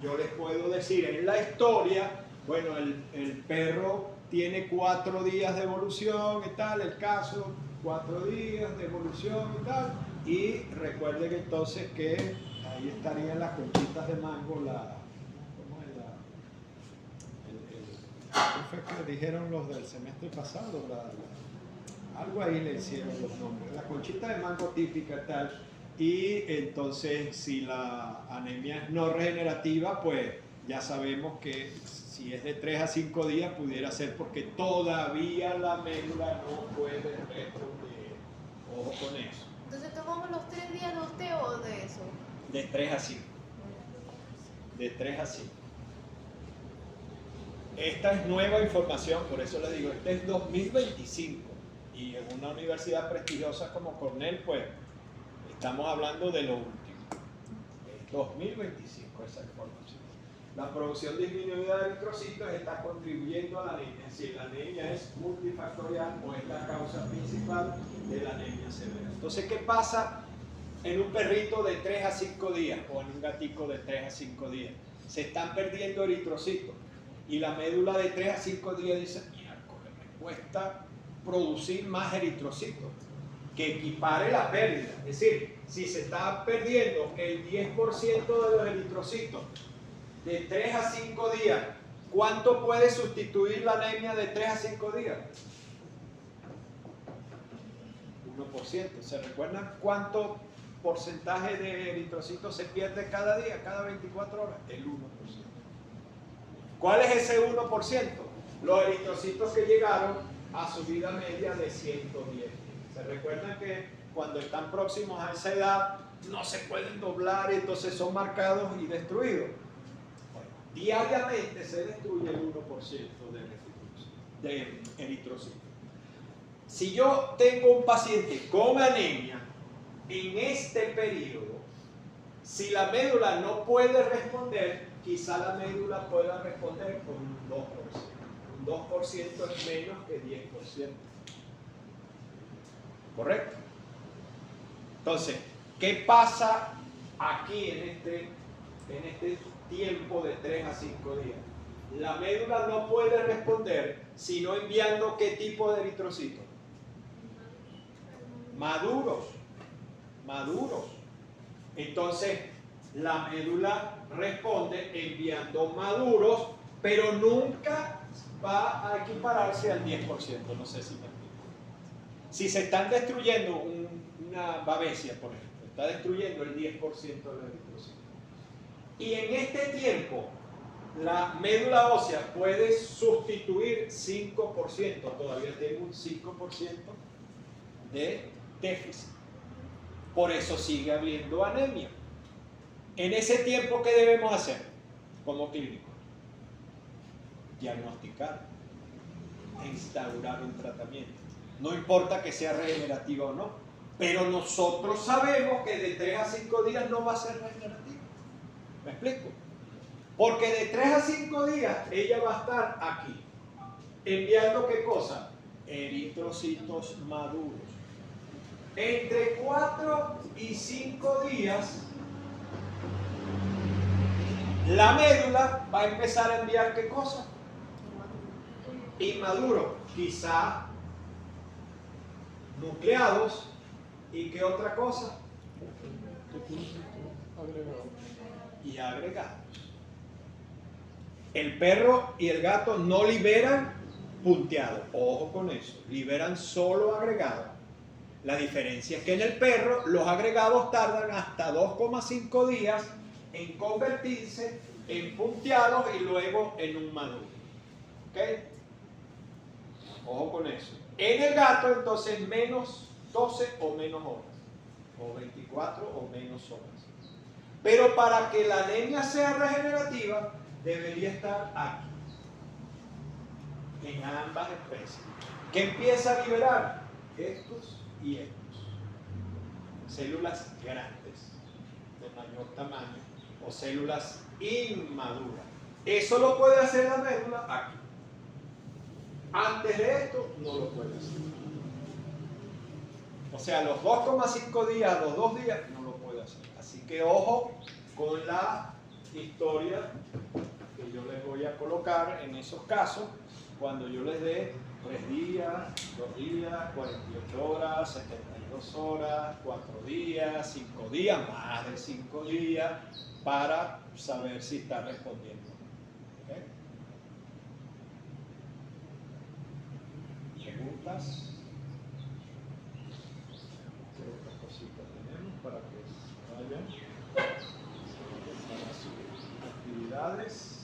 yo les puedo decir en la historia, bueno, el perro tiene 4 días de evolución y tal, el caso, 4 días de evolución y tal, y recuerden entonces que ahí estarían las conchitas de mango, ¿cómo es ¿qué fue que dijeron los del semestre pasado? Algo ahí le hicieron los nombres, la conchita de mango típica tal, y entonces si la anemia es no regenerativa, pues ya sabemos que si es de 3 a 5 días pudiera ser porque todavía la médula no puede responder. Ojo con eso. Entonces, ¿tomamos los 3 días de usted o de eso? De 3 a 5. De 3 a 5. Esta es nueva información, por eso les digo, este es 2025. Y en una universidad prestigiosa como Cornell, pues estamos hablando de lo último. Es 2025 esa información. La producción disminuida de eritrocitos está contribuyendo a la anemia. Es decir, la anemia es multifactorial o es la causa principal de la anemia severa. Entonces, ¿qué pasa en un perrito de 3 a 5 días o en un gatico de 3 a 5 días? Se están perdiendo eritrocitos y la médula de 3 a 5 días dice, mira, me cuesta producir más eritrocitos, que equipare la pérdida. Es decir, si se está perdiendo el 10% de los eritrocitos de 3 a 5 días, ¿cuánto puede sustituir la anemia de 3 a 5 días? 1%. ¿Se recuerdan cuánto porcentaje de eritrocitos se pierde cada día, cada 24 horas? El 1%. ¿Cuál es ese 1%? Los eritrocitos que llegaron a su vida media de 110. ¿Se recuerdan que cuando están próximos a esa edad no se pueden doblar, entonces son marcados y destruidos? Diariamente se destruye el 1% de eritrocitos. Si yo tengo un paciente con anemia en este periodo, si la médula no puede responder, quizá la médula pueda responder con un 2%. Un 2% es menos que 10%. ¿Correcto? Entonces, ¿qué pasa aquí en este tiempo de 3 a 5 días? La médula no puede responder sino enviando ¿qué tipo de eritrocitos? Maduros. Entonces, la médula responde enviando maduros, pero nunca va a equipararse al 10%. No sé si me explico. Si se están destruyendo una babesia, por ejemplo, está destruyendo el 10% de los eritrocitos. Y en este tiempo, la médula ósea puede sustituir 5%, todavía tengo un 5% de déficit. Por eso sigue habiendo anemia. En ese tiempo, ¿qué debemos hacer como clínicos? Diagnosticar e instaurar un tratamiento. No importa que sea regenerativa o no, pero nosotros sabemos que de 3 a 5 días no va a ser regenerativa. ¿Me explico? Porque de 3 a 5 días ella va a estar aquí, enviando ¿qué cosa? Eritrocitos maduros. Entre 4 y 5 días, la médula va a empezar a enviar ¿qué cosa? Inmaduros, quizá nucleados, ¿y qué otra cosa? Y agregados. El perro y el gato no liberan punteados. Ojo con eso, liberan solo agregados. La diferencia es que en el perro los agregados tardan hasta 2,5 días en convertirse en punteados y luego en un maduro. ¿Ok? Ojo con eso. En el gato entonces menos 12 o menos horas, o 24 o menos horas. Pero para que la anemia sea regenerativa debería estar aquí, en ambas especies. ¿Qué empieza a liberar? Estos y estos. Células grandes, de mayor tamaño, o células inmaduras. Eso lo puede hacer la médula aquí. Antes de esto no lo puede hacer. O sea, los 2,5 días, los 2 días, no lo puede hacer. Así que ojo con la historia que yo les voy a colocar en esos casos, cuando yo les dé 3 días, 2 días, 48 horas, 72 horas, 4 días, 5 días, más de 5 días, para saber si está respondiendo. ¿Ok? ¿Preguntas? ¿Qué otras cositas tenemos para que vayan para sus actividades?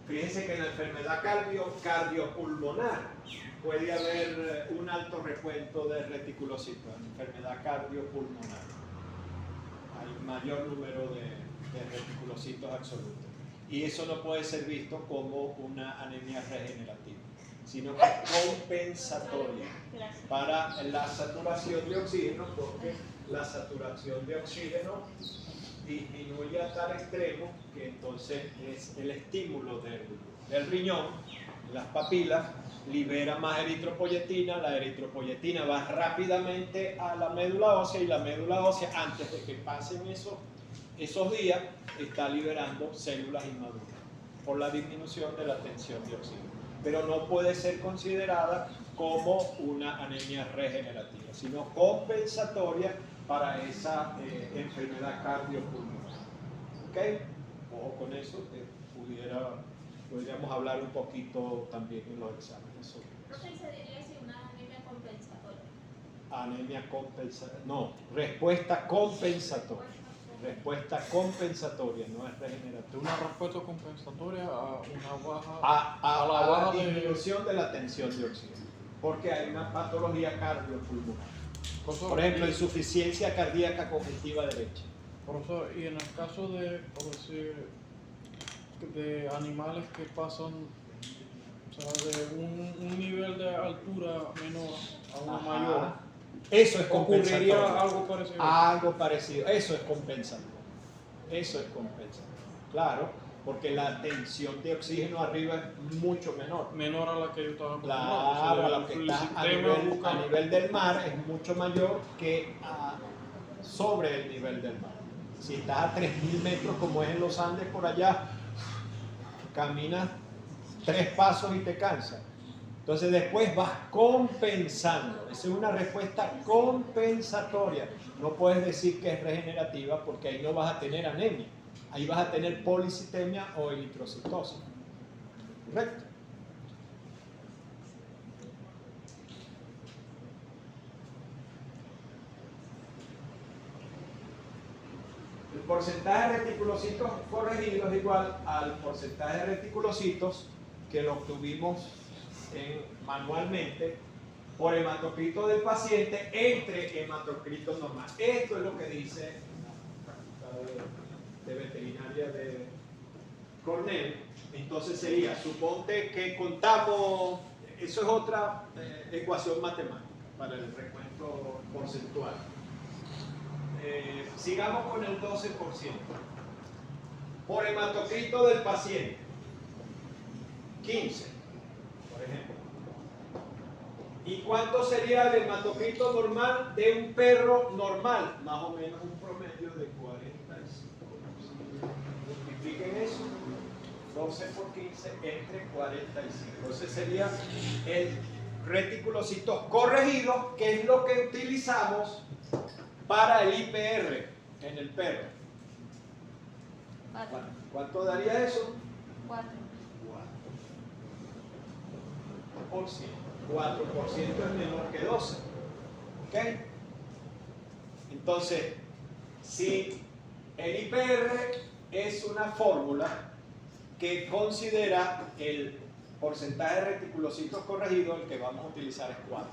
Fíjense que en la enfermedad cardiopulmonar puede haber un alto recuento de reticulocitos, en enfermedad cardiopulmonar. Hay mayor número de reticulocitos absolutos. Y eso no puede ser visto como una anemia regenerativa, sino que compensatoria para la saturación de oxígeno, porque la saturación de oxígeno disminuye a tal extremo que entonces es el estímulo del riñón, las papilas, libera más eritropoyetina, la eritropoyetina va rápidamente a la médula ósea y la médula ósea, antes de que pasen esos días, está liberando células inmaduras por la disminución de la tensión de oxígeno. Pero no puede ser considerada como una anemia regenerativa, sino compensatoria para esa enfermedad cardiopulmonar. ¿Ok? Ojo con eso, que podríamos hablar un poquito también en los exámenes sobre eso. Profe, ¿se diría así una anemia compensatoria? Anemia compensatoria, no, respuesta compensatoria. Respuesta compensatoria, no es regenerativa. Una respuesta compensatoria a una baja, A la la baja disminución de la tensión de oxígeno, porque hay una patología cardiopulmonar. Por ejemplo, insuficiencia cardíaca congestiva derecha. Profesor, y en el caso de, por decir, de animales que pasan, o sea, de un nivel de altura menor a una mayor, Eso es ocurriría compensatorio. algo parecido. Algo parecido. Eso es compensatorio. Eso es compensatorio. Claro, porque la tensión de oxígeno arriba es mucho menor. Menor a la que yo estaba Claro, acostumbrado. O sea, a lo que el está a sistema nivel, busca- a nivel del mar es mucho mayor que sobre el nivel del mar. Si estás a 3.000 metros, como es en los Andes por allá, caminas 3 pasos y te cansas. Entonces después vas compensando. Esa es una respuesta compensatoria. No puedes decir que es regenerativa porque ahí no vas a tener anemia. Ahí vas a tener policitemia o eritrocitosis. ¿Correcto? El porcentaje de reticulocitos corregidos es igual al porcentaje de reticulocitos que lo obtuvimos manualmente por hematocrito del paciente entre hematocrito normal. Esto es lo que dice la Facultad de Veterinaria de Cornell. Entonces sería, suponte que contamos, eso es otra ecuación matemática para el recuento porcentual. Sigamos con el 12%. Por hematocrito del paciente, 15, por ejemplo. ¿Y cuánto sería el hematocrito normal de un perro normal? Más o menos un promedio de 45. Multipliquen eso, 12 por 15 entre 45. Ese sería el reticulocitos corregidos, que es lo que utilizamos para el IPR, en el perro. 4. ¿Cuánto daría eso? 4. 4%. 4% es menor que 12. ¿Ok? Entonces, si el IPR es una fórmula que considera el porcentaje de reticulocitos corregidos, el que vamos a utilizar es 4.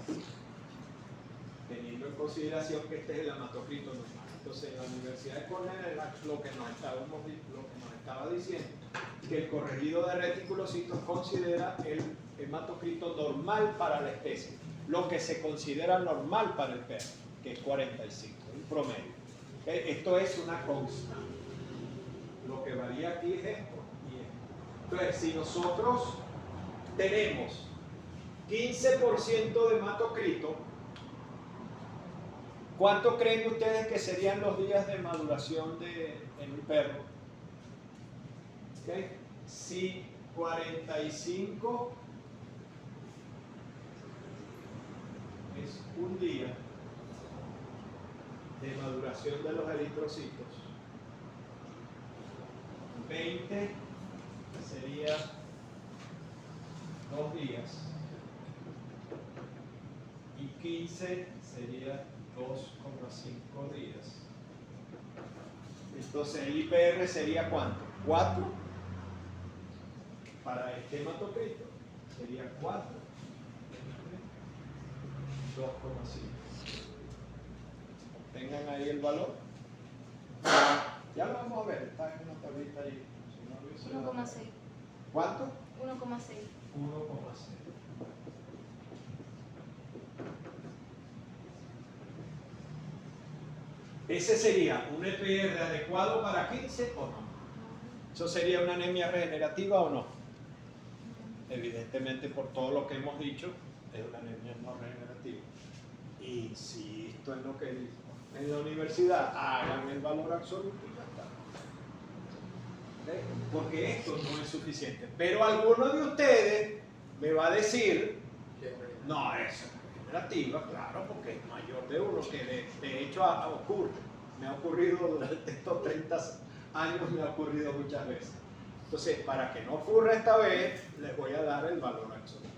Teniendo en consideración que este es el hematocrito normal. Entonces, en la Universidad de Cornell era lo que nos estaba diciendo, que el corregido de reticulocitos considera el hematocrito normal para la especie, lo que se considera normal para el perro, que es 45, un promedio. ¿Okay? Esto es una constante. Lo que varía aquí es esto y esto. Entonces, si nosotros tenemos 15% de hematocrito, ¿cuánto creen ustedes que serían los días de maduración en un perro? ¿Okay? Si 45 es un día de maduración de los eritrocitos, 20 sería 2 días y 15 sería 2,5 días. Entonces el IPR sería ¿cuánto? 4 para este hematocrito sería 4, 2,5. Tengan ahí el valor. Ya lo vamos a ver, está en una tablita ahí. 1,6. ¿Cuánto? 1,6. 1,6. ¿Ese sería un EPR adecuado para 15 o no? ¿Eso sería una anemia regenerativa o no? Evidentemente, por todo lo que hemos dicho, es una anemia no regenerativa. Y si esto es lo que dice en la universidad, hagan el valor absoluto y ya está. ¿Okay? Porque esto no es suficiente. Pero alguno de ustedes me va a decir, no, eso es regenerativa, claro, porque es mayor de 1, que de hecho ocurre. Me ha ocurrido durante estos 30 años, me ha ocurrido muchas veces. Entonces, para que no ocurra esta vez, les voy a dar el valor absoluto.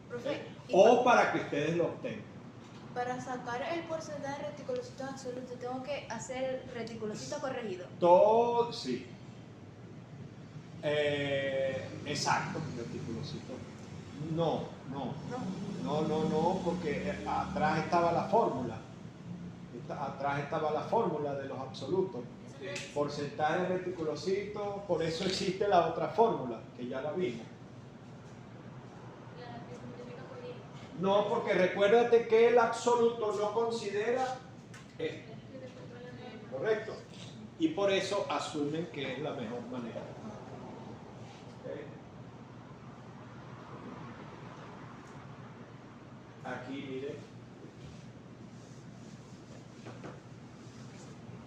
Profe, O para que ustedes lo obtengan. para sacar el porcentaje de reticulocitos absolutos, tengo que hacer reticulocito corregido. Todo, sí. Exacto, reticulocito. No, porque atrás estaba la fórmula. Atrás estaba la fórmula de los absolutos. Porcentaje de reticulocitos, por eso existe la otra fórmula, que ya la vimos. La que se multiplica por 10. No, porque recuérdate que el absoluto no considera esto, ¿correcto? Y por eso asumen que es la mejor manera. ¿Okay? Aquí, mire.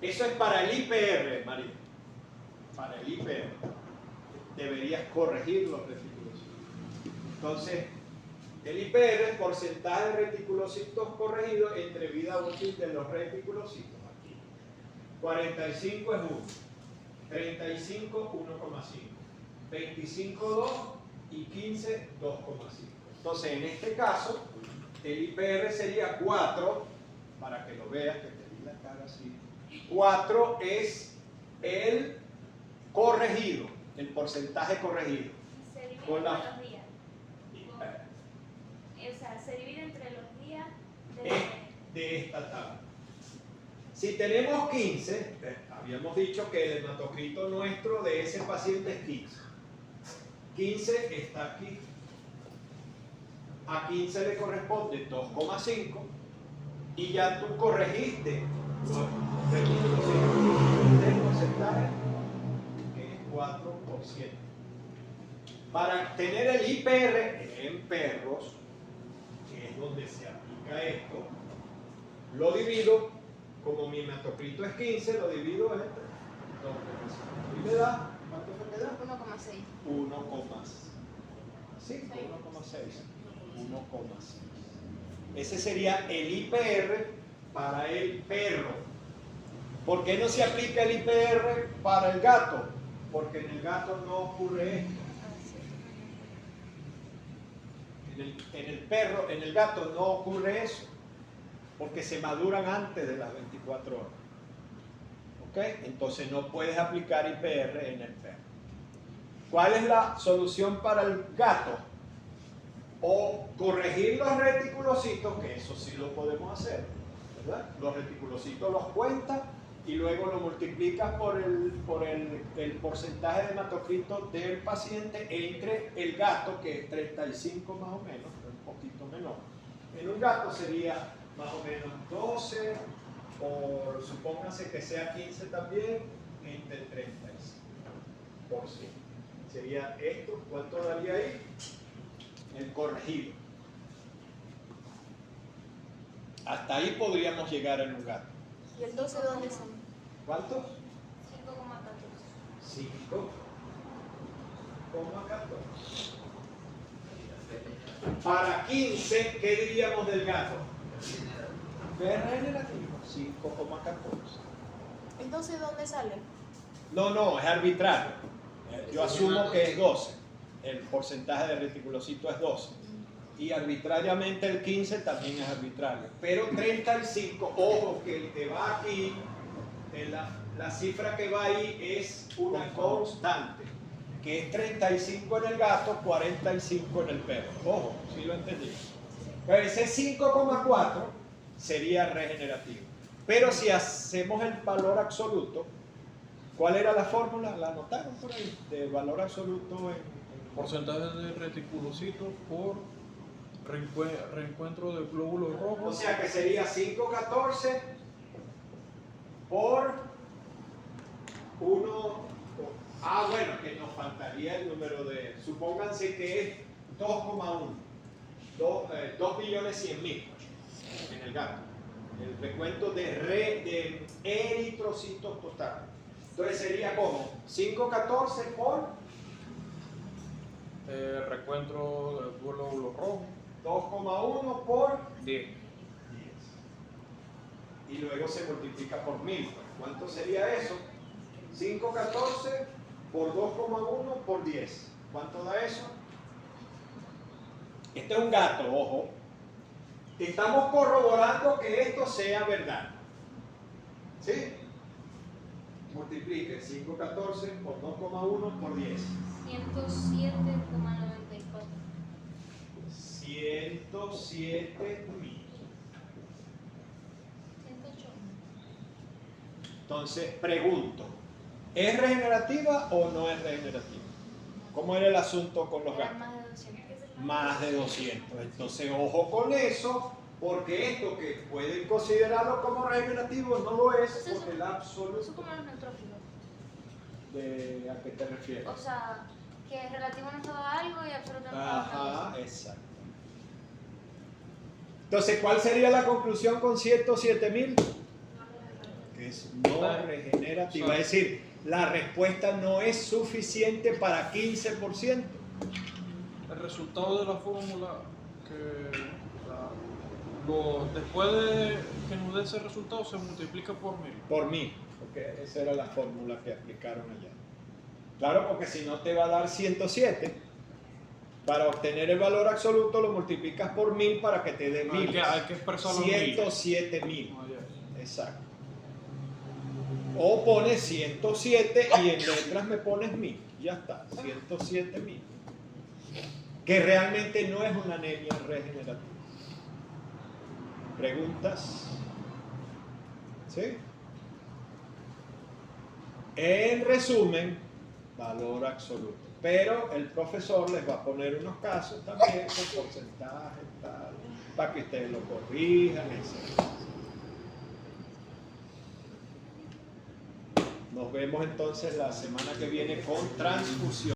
Eso es para el IPR, María. Para el IPR. Deberías corregir los reticulocitos. Entonces, el IPR es porcentaje de reticulocitos corregidos entre vida útil de los reticulocitos. Aquí. 45 es 1. 35, 1,5. 25, 2 y 15, 2,5. Entonces, en este caso, el IPR sería 4, para que lo veas, que te di la cara así. 4 es el corregido, el porcentaje corregido. Se divide Con entre la- los días. O sea, se divide entre los días De esta tabla. Si tenemos 15, habíamos dicho que el hematocrito nuestro de ese paciente es 15. 15 está aquí. A 15 le corresponde 2,5 y ya tú corregiste el porcentaje, que es 4%. Para tener el IPR en perros, que es donde se aplica esto, lo divido, como mi hematocrito es 15, lo divido entre 2,5. Y me da, ¿cuánto me da? 1,6. 1,6. 1,6. Ese sería el IPR para el perro. ¿Por qué no se aplica el IPR para el gato? Porque en el gato no ocurre esto. En el gato no ocurre eso, porque se maduran antes de las 24 horas. ¿Ok? Entonces no puedes aplicar IPR en el perro. ¿Cuál es la solución para el gato? O corregir los reticulocitos, que eso sí lo podemos hacer, ¿verdad? Los reticulocitos los cuentas y luego lo multiplicas por el porcentaje de hematocrito del paciente entre el gato, que es 35 más o menos, un poquito menor. En un gato sería más o menos 12, o supónganse que sea 15 también, entre 35%. Sería esto, ¿cuánto daría ahí? El corregido. Hasta ahí podríamos llegar en un gato. ¿Y el 12 dónde son? ¿Cuántos? 5,14. 5,14. Para 15, ¿qué diríamos del gato? PR negativo, 5,14. ¿El 12 dónde sale? No, es arbitrario. Yo asumo que es 12. El porcentaje de reticulocito es 12. Y arbitrariamente el 15 también es arbitrario. Pero 35, ojo que el que va aquí, la cifra que va ahí es una constante, que es 35 en el gato, 45 en el perro. Ojo, ¿sí lo entendí? Pero ese 5,4 sería regenerativo. Pero si hacemos el valor absoluto, ¿cuál era la fórmula? ¿La anotaron por ahí? De valor absoluto en Porcentaje de reticulocitos por reencuentro de glóbulos o rojos. sea que sería 5,14 por 1. Bueno, que nos faltaría el número de. Supónganse que es 2,1. 2.100.000 en el gato. El recuento de eritrocitos total. Entonces sería como 5,14 por Recuentro de glóbulos rojos. 2,1 por 10. 10. Y luego se multiplica por 1000. ¿Cuánto sería eso? 5,14 por 2,1 por 10. ¿Cuánto da eso? Este es un gato, ojo. Estamos corroborando que esto sea verdad. ¿Sí? Multiplique 5,14 por 2,1 por 10. 107,94. 107.000. 108. Entonces, pregunto, ¿es regenerativa o no es regenerativa? ¿Cómo era el asunto con los Eran gatos? más de 200. Más de 200. Entonces, ojo con eso, porque esto que pueden considerarlo como regenerativo no lo es, Entonces, porque el absoluto. Eso como los neutrófilos. ¿A qué te refieres? O sea, que relativo no estaba algo y absoluto no estaba Ajá, algo. exacto. Entonces, ¿cuál sería la conclusión con 107.000? Que es no regenerativa. Es decir, la respuesta no es suficiente para 15%. El resultado de la fórmula después de que nos dé ese resultado se multiplica por 1000. Por 1000, porque esa era la fórmula que aplicaron allá. Claro, porque si no te va a dar 107. Para obtener el valor absoluto lo multiplicas por 1000 para que te dé 1000. Hay que expresarlo en 107.000. Ah, ya. Exacto. O pones 107 y en letras me pones 1000. Ya está, 107.000. Que realmente no es una anemia regenerativa. ¿Preguntas? ¿Sí? En resumen, valor absoluto. Pero el profesor les va a poner unos casos también con porcentajes, tal, para que ustedes lo corrijan, etc. Nos vemos entonces la semana que viene con transfusión.